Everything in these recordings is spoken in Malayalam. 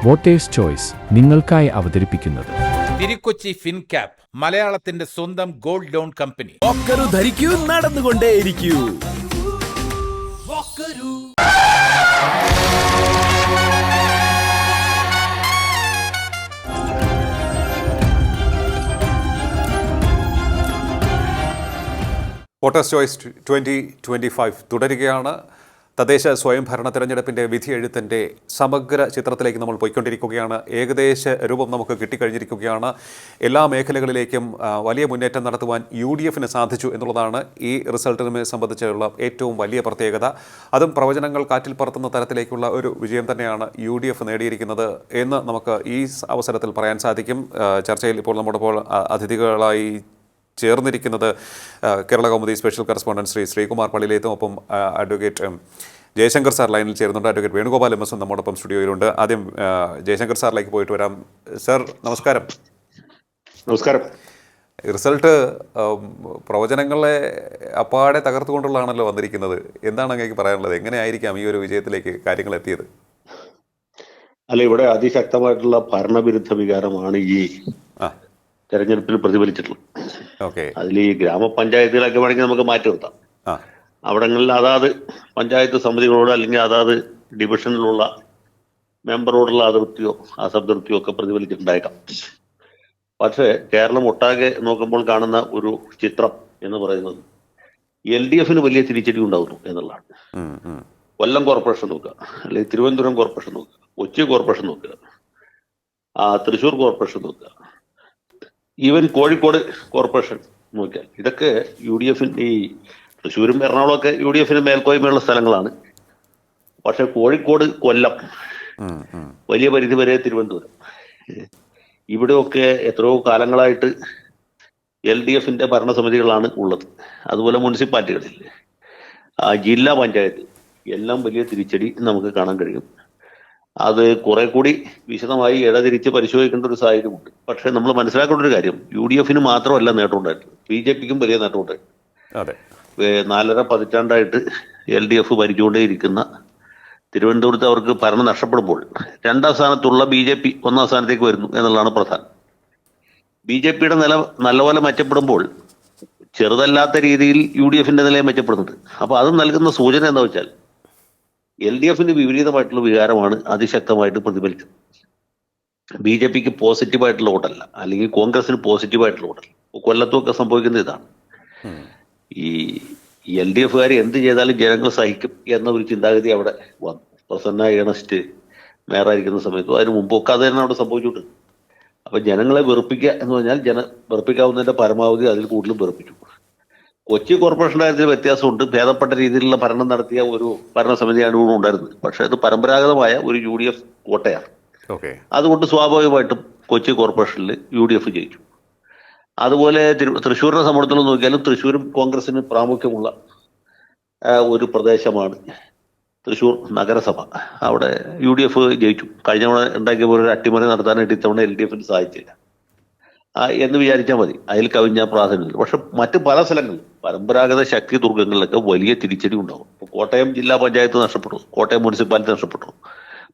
വോട്ടേഴ്സ് ചോയ്സ് നിങ്ങൾക്കായി അവതരിപ്പിക്കുന്നത് തിരുക്കൊച്ചി ഫിൻക്യാപ്പ്, മലയാളത്തിന്റെ സ്വന്തം ഗോൾഡ് ലോൺ കമ്പനി. വോക്കറു ധരിക്കൂ, നടന്നുകൊണ്ടേയിരിക്കൂ. വോട്ടേഴ്സ് ചോയ്സ് 2025 തുടരുകയാണ്. തദ്ദേശ സ്വയംഭരണ തെരഞ്ഞെടുപ്പിൻ്റെ വിധിയെഴുത്തിൻ്റെ സമഗ്ര ചിത്രത്തിലേക്ക് നമ്മൾ പോയിക്കൊണ്ടിരിക്കുകയാണ്. ഏകദേശ രൂപം നമുക്ക് കിട്ടിക്കഴിഞ്ഞിരിക്കുകയാണ്. എല്ലാ മേഖലകളിലേക്കും വലിയ മുന്നേറ്റം നടത്തുവാൻ UDF സാധിച്ചു എന്നുള്ളതാണ് ഈ റിസൾട്ടിനെ സംബന്ധിച്ചുള്ള ഏറ്റവും വലിയ പ്രത്യേകത. അതും പ്രവചനങ്ങൾ കാറ്റിൽ പറത്തുന്ന തരത്തിലേക്കുള്ള ഒരു വിജയം തന്നെയാണ് UDF നേടിയിരിക്കുന്നത് എന്ന് നമുക്ക് ഈ അവസരത്തിൽ പറയാൻ സാധിക്കും. ചർച്ചയിൽ ഇപ്പോൾ നമ്മുടെ അതിഥികളായി ചേർന്നിരിക്കുന്നത് കേരള കൗമുദി സ്പെഷ്യൽ കറസ്പോണ്ടന്റ് ശ്രീകുമാർ പള്ളിയിലേത്തും ഒപ്പം അഡ്വക്കേറ്റ് ജയശങ്കർ സാർ ലൈനിൽ ചേരുന്നുണ്ട്. അഡ്വക്കേറ്റ് വേണുഗോപാൽ MS നമ്മോടൊപ്പം സ്റ്റുഡിയോയിലുണ്ട്. ആദ്യം ജയശങ്കർ സാറിലേക്ക് പോയിട്ട് വരാം. സാർ നമസ്കാരം. നമസ്കാരം. റിസൾട്ട് പ്രവചനങ്ങളെ അപ്പാടെ തകർത്തുകൊണ്ടുള്ളതാണല്ലോ വന്നിരിക്കുന്നത്. എന്താണ് അങ്ങേക്ക് പറയാനുള്ളത്? എങ്ങനെയായിരിക്കാം ഈ ഒരു വിജയത്തിലേക്ക് കാര്യങ്ങൾ എത്തിയത്? അല്ല, ഇവിടെ അതിശക്തമായിട്ടുള്ള ഭരണവിരുദ്ധ വികാരമാണ് ഈ തെരഞ്ഞെടുപ്പിൽ പ്രതിഫലിച്ചിട്ടുള്ളത്. അതിൽ ഈ ഗ്രാമപഞ്ചായത്തുകളൊക്കെ വേണമെങ്കിൽ നമുക്ക് മാറ്റി നിർത്താം. അവിടങ്ങളിൽ അതാത് പഞ്ചായത്ത് സമിതികളോട് അല്ലെങ്കിൽ അതാത് ഡിവിഷനിലുള്ള മെമ്പറോടുള്ള അതൃപ്തിയോ അസംതൃപ്തിയോ ഒക്കെ പ്രതിഫലിച്ചിട്ടുണ്ടായേക്കാം. പക്ഷേ കേരളം ഒട്ടാകെ നോക്കുമ്പോൾ കാണുന്ന ഒരു ചിത്രം എന്ന് പറയുന്നത് LDF വലിയ തിരിച്ചടി ഉണ്ടാകുന്നു എന്നുള്ളതാണ്. കൊല്ലം കോർപ്പറേഷൻ നോക്കുക, അല്ലെങ്കിൽ തിരുവനന്തപുരം കോർപ്പറേഷൻ നോക്കുക, കൊച്ചി കോർപ്പറേഷൻ നോക്കുക, തൃശ്ശൂർ കോർപ്പറേഷൻ നോക്കുക, ഈവൻ കോഴിക്കോട് കോർപ്പറേഷൻ നോക്കിയാൽ ഇതൊക്കെ UDF ഈ തൃശ്ശൂരും എറണാകുളമൊക്കെ UDF മേൽക്കോയ്മയുള്ള സ്ഥലങ്ങളാണ്. പക്ഷെ കോഴിക്കോട്, കൊല്ലം, വലിയ പരിധി വരെ തിരുവനന്തപുരം, ഇവിടെയൊക്കെ എത്രയോ കാലങ്ങളായിട്ട് LDF ഭരണസമിതികളാണ് ഉള്ളത്. അതുപോലെ മുനിസിപ്പാലിറ്റികളിൽ, ജില്ലാ പഞ്ചായത്ത് എല്ലാം വലിയ തിരിച്ചടി നമുക്ക് കാണാൻ കഴിയും. അത് കുറെ കൂടി വിശദമായി ഇടതിരിച്ച് പരിശോധിക്കേണ്ട ഒരു സാഹചര്യമുണ്ട്. പക്ഷെ നമ്മൾ മനസ്സിലാക്കേണ്ട ഒരു കാര്യം, UDF മാത്രമല്ല നേട്ടമുണ്ടായിട്ടുണ്ട്, BJPക്കും വലിയ നേട്ടമുണ്ടായിട്ടുണ്ട്. 4.5 പതിറ്റാണ്ടായിട്ട് LDF ഭരിച്ചുകൊണ്ടേയിരിക്കുന്ന തിരുവനന്തപുരത്ത് അവർക്ക് ഭരണം നഷ്ടപ്പെടുമ്പോൾ 2ാം സ്ഥാനത്തുള്ള BJP 1ാം സ്ഥാനത്തേക്ക് വരുന്നു എന്നുള്ളതാണ് പ്രധാനം. BJPയുടെ നില നല്ലപോലെ മെച്ചപ്പെടുമ്പോൾ ചെറുതല്ലാത്ത രീതിയിൽ UDF നിലയെ മെച്ചപ്പെടുന്നുണ്ട്. അപ്പൊ അത് നൽകുന്ന സൂചന എന്താ വെച്ചാൽ LDF വിപരീതമായിട്ടുള്ള വികാരമാണ് അതിശക്തമായിട്ട് പ്രതിഫലിച്ചത്. BJPക്ക് പോസിറ്റീവായിട്ടുള്ള വോട്ടല്ല, അല്ലെങ്കിൽ കോൺഗ്രസിന് പോസിറ്റീവായിട്ടുള്ള വോട്ടല്ല. കൊല്ലത്തുമൊക്കെ സംഭവിക്കുന്നത് ഇതാണ്. ഈ LDF എന്ത് ചെയ്താലും ജനങ്ങൾ സഹിക്കും എന്ന ഒരു ചിന്താഗതി അവിടെ വന്നു. പ്രസന്ന ഏണസ്റ്റ് മേയറായിരിക്കുന്ന സമയത്തും അതിന് മുമ്പൊക്കെ അത് തന്നെ അവിടെ സംഭവിച്ചിട്ടുണ്ട്. അപ്പൊ ജനങ്ങളെ വെറുപ്പിക്കുക എന്ന് പറഞ്ഞാൽ വെറുപ്പിക്കാവുന്നതിന്റെ പരമാവധി അതിൽ കൂടുതലും വെറുപ്പിച്ചു. കൊച്ചി കോർപ്പറേഷൻ്റെ കാര്യത്തിൽ വ്യത്യാസമുണ്ട്. ഭേദപ്പെട്ട രീതിയിലുള്ള ഭരണം നടത്തിയ ഒരു ഭരണസമിതിയാണ് ഇവിടെ ഉണ്ടായിരുന്നത്. പക്ഷെ അത് പരമ്പരാഗതമായ ഒരു UDF കോട്ടയാണ്. അതുകൊണ്ട് സ്വാഭാവികമായിട്ടും കൊച്ചി കോർപ്പറേഷനിൽ UDF ജയിച്ചു. അതുപോലെ തൃശ്ശൂരിനെ സംബന്ധിച്ചിടത്തോളം നോക്കിയാലും തൃശ്ശൂരും കോൺഗ്രസിന് പ്രാമുഖ്യമുള്ള ഒരു പ്രദേശമാണ് തൃശ്ശൂർ നഗരസഭ. അവിടെ UDF ജയിച്ചു. കഴിഞ്ഞ തവണ ഉണ്ടാക്കിയ പോലെ ഒരു അട്ടിമറി നടത്താനായിട്ട് ഇത്തവണ LDF സാധിച്ചില്ല എന്ന് വിചാരിച്ചാൽ മതി. അതിൽ കവിഞ്ഞ പ്രാധാന്യമില്ല. പക്ഷെ മറ്റ് പല സ്ഥലങ്ങളിലും പരമ്പരാഗത ശക്തി ദുർഗങ്ങളിലൊക്കെ വലിയ തിരിച്ചടി ഉണ്ടാവും. കോട്ടയം ജില്ലാ പഞ്ചായത്ത് നഷ്ടപ്പെട്ടു, കോട്ടയം മുനിസിപ്പാലിറ്റി നഷ്ടപ്പെട്ടു,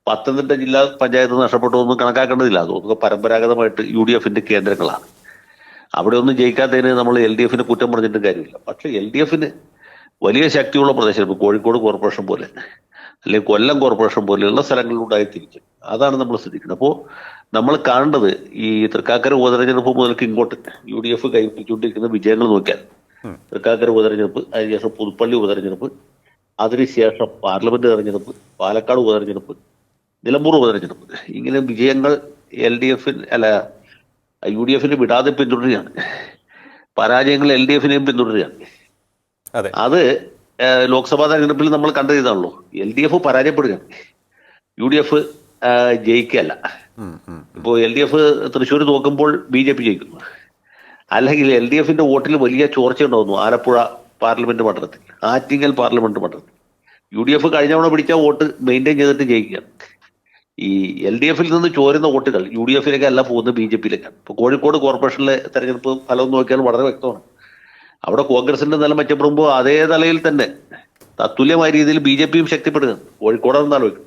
പത്തനംതിട്ട ജില്ലാ പഞ്ചായത്ത് നഷ്ടപ്പെട്ടു ഒന്നും കണക്കാക്കേണ്ടതില്ല. അതൊക്കെ പരമ്പരാഗതമായിട്ട് UDF കേന്ദ്രങ്ങളാണ്. അവിടെ ഒന്നും ജയിക്കാത്തതിന് നമ്മൾ LDF കുറ്റം പറഞ്ഞിട്ടും കാര്യമില്ല. പക്ഷെ LDF വലിയ ശക്തിയുള്ള പ്രദേശം, ഇപ്പോൾ കോഴിക്കോട് കോർപ്പറേഷൻ പോലെ അല്ലെങ്കിൽ കൊല്ലം കോർപ്പറേഷൻ പോലെയുള്ള സ്ഥലങ്ങളിലുണ്ടായി തിരിച്ചു. അതാണ് നമ്മൾ ശ്രദ്ധിക്കുന്നത്. അപ്പോൾ നമ്മൾ കാണേണ്ടത് ഈ തൃക്കാക്കര ഉപതെരഞ്ഞെടുപ്പ് മുതൽക്ക് ഇങ്ങോട്ട് UDF കൈവരിച്ചുകൊണ്ടിരിക്കുന്ന വിജയങ്ങൾ നോക്കിയാൽ തൃക്കാക്കര ഉപതെരഞ്ഞെടുപ്പ്, അതിനുശേഷം പുതുപ്പള്ളി ഉപതെരഞ്ഞെടുപ്പ്, അതിനുശേഷം പാർലമെന്റ് തെരഞ്ഞെടുപ്പ്, പാലക്കാട് ഉപതെരഞ്ഞെടുപ്പ്, നിലമ്പൂർ ഉപതെരഞ്ഞെടുപ്പ്, ഇങ്ങനെ വിജയങ്ങൾ UDF വിടാതെ പിന്തുടരുകയാണ്. പരാജയങ്ങൾ LDF പിന്തുടരുകയാണ്. അത് ലോക്സഭാ തെരഞ്ഞെടുപ്പിൽ നമ്മൾ കണ്ടത് ഇതാണല്ലോ. LDF പരാജയപ്പെടുകയാണ്, UDF ജയിക്കല്ല. ഇപ്പോൾ LDF തൃശ്ശൂർ നോക്കുമ്പോൾ BJP ജയിക്കുന്നു. അല്ലെങ്കിൽ LDF വോട്ടിൽ വലിയ ചോർച്ച ഉണ്ടാകുന്നു ആലപ്പുഴ പാർലമെന്റ് മണ്ഡലത്തിൽ, ആറ്റിങ്ങൽ പാർലമെന്റ് മണ്ഡലത്തിൽ. UDF കഴിഞ്ഞ തവണ പിടിച്ച വോട്ട് മെയിൻറ്റെയിൻ ചെയ്തിട്ട് ജയിക്കുകയാണ്. ഈ LDF നിന്ന് ചോരുന്ന വോട്ടുകൾ UDF അല്ല പോകുന്നത്, BJPയിലേക്കാണ്. ഇപ്പോൾ കോഴിക്കോട് കോർപ്പറേഷനിലെ തെരഞ്ഞെടുപ്പ് ഫലം നോക്കിയാൽ വളരെ വ്യക്തമാണ്. അവിടെ കോൺഗ്രസിന്റെ നില മെച്ചപ്പെടുമ്പോൾ അതേ നിലയിൽ തന്നെ തത്തുല്യമായ രീതിയിൽ BJPയും ശക്തിപ്പെടുകയാണ്. കോഴിക്കോടാണെന്ന് ആലോചിക്കും.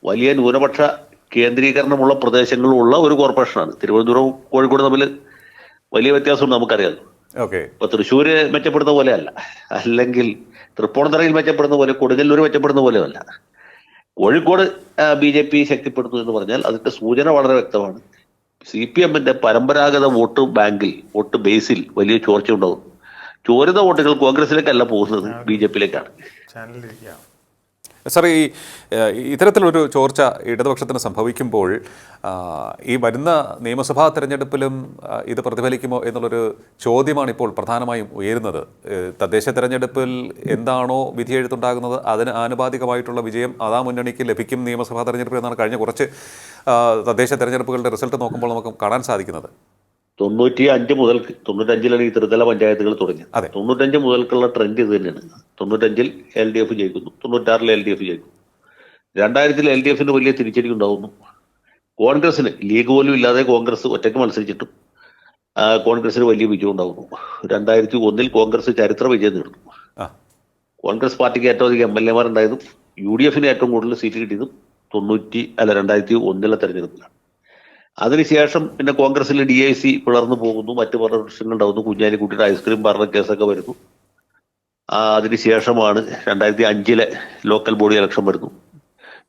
വലിയ ന്യൂനപക്ഷ കേന്ദ്രീകരണമുള്ള പ്രദേശങ്ങളുള്ള ഒരു കോർപ്പറേഷനാണ്. തിരുവനന്തപുരം കോഴിക്കോട് തമ്മിൽ വലിയ വ്യത്യാസമുണ്ട്, നമുക്കറിയാം. ഇപ്പൊ തൃശ്ശൂര് മെച്ചപ്പെടുന്ന പോലെ അല്ല, അല്ലെങ്കിൽ തൃപ്പൂണിത്തുറയിൽ മെച്ചപ്പെടുന്ന പോലെ, കൊടുങ്ങല്ലൂർ മെച്ചപ്പെടുന്ന പോലെ അല്ല. കോഴിക്കോട് BJP ശക്തിപ്പെടുന്നു എന്ന് പറഞ്ഞാൽ അതിന്റെ സൂചന വളരെ വ്യക്തമാണ്. CPM-ന്റെ പരമ്പരാഗത വോട്ട് ബാങ്കിൽ, വോട്ട് ബേസിൽ വലിയ ചോർച്ച ഉണ്ടാകുന്നു. ചോരുന്ന വോട്ടുകൾ കോൺഗ്രസിലേക്കല്ല പോകുന്നത്, BJP-യിലേക്കാണ്. സാർ, ഇത്തരത്തിലൊരു ചോർച്ച ഇടതുപക്ഷത്തിന് സംഭവിക്കുമ്പോൾ ഈ വരുന്ന നിയമസഭാ തെരഞ്ഞെടുപ്പിലും ഇത് പ്രതിഫലിക്കുമോ എന്നുള്ളൊരു ചോദ്യമാണ് ഇപ്പോൾ പ്രധാനമായും ഉയരുന്നത്. തദ്ദേശ തെരഞ്ഞെടുപ്പിൽ എന്താണോ വിധിയെഴുത്തുണ്ടാകുന്നത് അതിന് ആനുപാതികമായിട്ടുള്ള വിജയം അതാ മുന്നണിക്ക് ലഭിക്കും നിയമസഭാ തെരഞ്ഞെടുപ്പിൽ എന്നാണ് കഴിഞ്ഞ കുറച്ച് തദ്ദേശ തെരഞ്ഞെടുപ്പുകളുടെ റിസൾട്ട് നോക്കുമ്പോൾ നമുക്ക് കാണാൻ സാധിക്കുന്നത്. 95 മുതൽ 95-ലാണ് ഈ ത്രിതല പഞ്ചായത്തുകൾ തുടങ്ങിയത്. 95 മുതൽക്കുള്ള ട്രെൻഡ് ഇത് തന്നെയാണ്. 95-ൽ LDF ജയിക്കുന്നു, 96-ൽ LDF ജയിക്കുന്നു, 2000-ൽ LDF-ന് വലിയ തിരിച്ചടി ഉണ്ടാവുന്നു. കോൺഗ്രസിന് ലീഗ് പോലും ഇല്ലാതെ കോൺഗ്രസ് ഒറ്റയ്ക്ക് മത്സരിച്ചിട്ടും കോൺഗ്രസിന് വലിയ വിജയം ഉണ്ടാവുന്നു. 2001-ൽ കോൺഗ്രസ് ചരിത്ര വിജയം നേടുന്നു. കോൺഗ്രസ് പാർട്ടിക്ക് ഏറ്റവും അധികം MLA-മാർ ഉണ്ടായതും UDF-ന് ഏറ്റവും കൂടുതൽ സീറ്റ് കിട്ടിയതും 2001-ലെ തെരഞ്ഞെടുപ്പിലാണ്. അതിനുശേഷം പിന്നെ കോൺഗ്രസിൽ DIC പിളർന്നു പോകുന്നു, മറ്റു പല പ്രശ്നങ്ങൾ ഉണ്ടാകുന്നു. കുഞ്ഞാലിക്കുട്ടിയുടെ ഐസ്ക്രീം പാർലർ കേസൊക്കെ വരുന്നു. അതിനുശേഷമാണ് 2005-ലെ ലോക്കൽ ബോഡി ഇലക്ഷൻ വരുന്നു.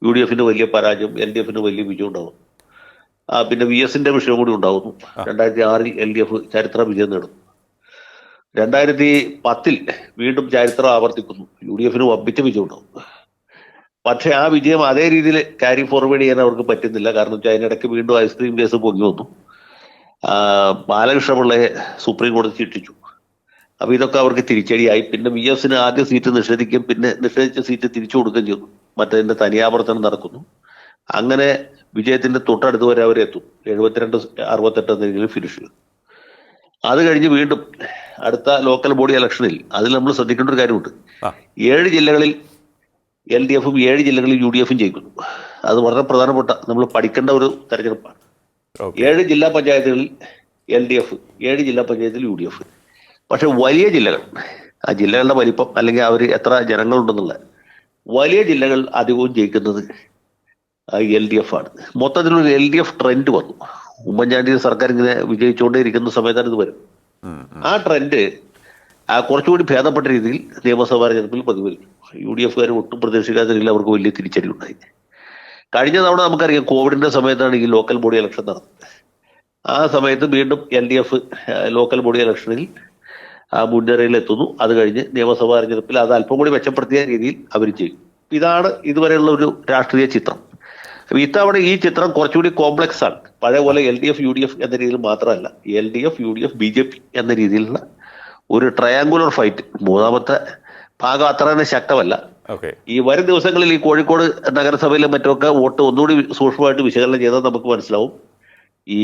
UDF-ന് വലിയ പരാജയം, LDF-ന് വലിയ വിജയം ഉണ്ടാകുന്നു. പിന്നെ VS-ന്റെ വിഷയം കൂടി ഉണ്ടാകുന്നു. 2006-ൽ LDF ചരിത്ര വിജയം നേടുന്നു. 2010-ൽ വീണ്ടും ചരിത്രം ആവർത്തിക്കുന്നു, UDF-ന് വമ്പിച്ച വിജയം ഉണ്ടാകുന്നു. പക്ഷെ ആ വിജയം അതേ രീതിയിൽ ക്യാരി ഫോർവേഡ് ചെയ്യാൻ അവർക്ക് പറ്റുന്നില്ല. കാരണം വെച്ചാൽ അതിനിടയ്ക്ക് വീണ്ടും ഐസ്ക്രീം കേസ് പൊങ്ങി വന്നു. ബാലകൃഷ്ണപിള്ളയെ സുപ്രീം കോടതി ശിക്ഷിച്ചു. അപ്പൊ ഇതൊക്കെ അവർക്ക് തിരിച്ചടിയായി. പിന്നെ VS-ന് ആദ്യ സീറ്റ് നിഷേധിക്കും, പിന്നെ നിഷേധിച്ച സീറ്റ് തിരിച്ചു കൊടുക്കുകയും ചെയ്തു. മറ്റതിന്റെ തനിയാവർത്തനം നടക്കുന്നു. അങ്ങനെ വിജയത്തിന്റെ തൊട്ടടുത്ത് വരെ അവരെത്തും. 72-68 എന്ന രീതിയിൽ ഫിനിഷ് ചെയ്തു. അത് കഴിഞ്ഞ് വീണ്ടും അടുത്ത ലോക്കൽ ബോഡി ഇലക്ഷനിൽ അതിൽ നമ്മൾ ശ്രദ്ധിക്കേണ്ട ഒരു കാര്യമുണ്ട്. 7 ജില്ലകളിൽ LDF-ഉം 7 ജില്ലകളിൽ UDF-ഉം ജയിക്കുന്നു. അത് വളരെ പ്രധാനപ്പെട്ട നമ്മൾ പഠിക്കേണ്ട ഒരു തെരഞ്ഞെടുപ്പാണ്. 7 ജില്ലാ പഞ്ചായത്തുകളിൽ LDF, 7 ജില്ലാ പഞ്ചായത്തിൽ UDF. പക്ഷെ വലിയ ജില്ലകൾ, ആ ജില്ലകളുടെ വലിപ്പം അല്ലെങ്കിൽ അവർ എത്ര ജനങ്ങളുണ്ടെന്നുള്ള വലിയ ജില്ലകൾ അധികവും ജയിക്കുന്നത് LDF ആണ്. മൊത്തത്തിലൊരു LDF ട്രെൻഡ് വന്നു. ഉമ്മൻചാണ്ടി സർക്കാർ ഇങ്ങനെ വിജയിച്ചുകൊണ്ടേ ഇരിക്കുന്ന സമയത്താണ് ഇത് വരും. ആ ട്രെൻഡ് കുറച്ചുകൂടി ഭേദപ്പെട്ട രീതിയിൽ നിയമസഭാ തെരഞ്ഞെടുപ്പിൽ പ്രതിഫലിക്കും. UDF-കാർ ഒട്ടും പ്രതീക്ഷിക്കാത്ത രീതിയിൽ അവർക്ക് വലിയ തിരിച്ചടി ഉണ്ടായി. കഴിഞ്ഞ തവണ നമുക്കറിയാം കോവിഡിന്റെ സമയത്താണ് ഈ ലോക്കൽ ബോഡി ഇലക്ഷൻ നടന്നത്. ആ സമയത്ത് വീണ്ടും LDF ലോക്കൽ ബോഡി ഇലക്ഷനിൽ മുൻനിരയിൽ എത്തുന്നു. അത് കഴിഞ്ഞ് നിയമസഭാ തെരഞ്ഞെടുപ്പിൽ അത് അല്പം കൂടി മെച്ചപ്പെടുത്തിയ രീതിയിൽ അവർ ചെയ്യും. ഇതാണ് ഇതുവരെയുള്ള ഒരു രാഷ്ട്രീയ ചിത്രം. ഇത്തവണ ഈ ചിത്രം കുറച്ചുകൂടി കോംപ്ലക്സ് ആണ്. പഴയ പോലെ LDF UDF എന്ന രീതിയിൽ മാത്രമല്ല, LDF UDF BJP എന്ന രീതിയിലുള്ള ഒരു ട്രയാങ്കുലർ ഫൈറ്റ്. മൂന്നാമത്തെ ഭാഗം അത്ര തന്നെ ശക്തമല്ല. ഈ വരും ദിവസങ്ങളിൽ ഈ കോഴിക്കോട് നഗരസഭയിലെ മറ്റൊക്കെ വോട്ട് ഒന്നുകൂടി സൂക്ഷ്മമായിട്ട് വിശകലനം ചെയ്താൽ നമുക്ക് മനസ്സിലാവും. ഈ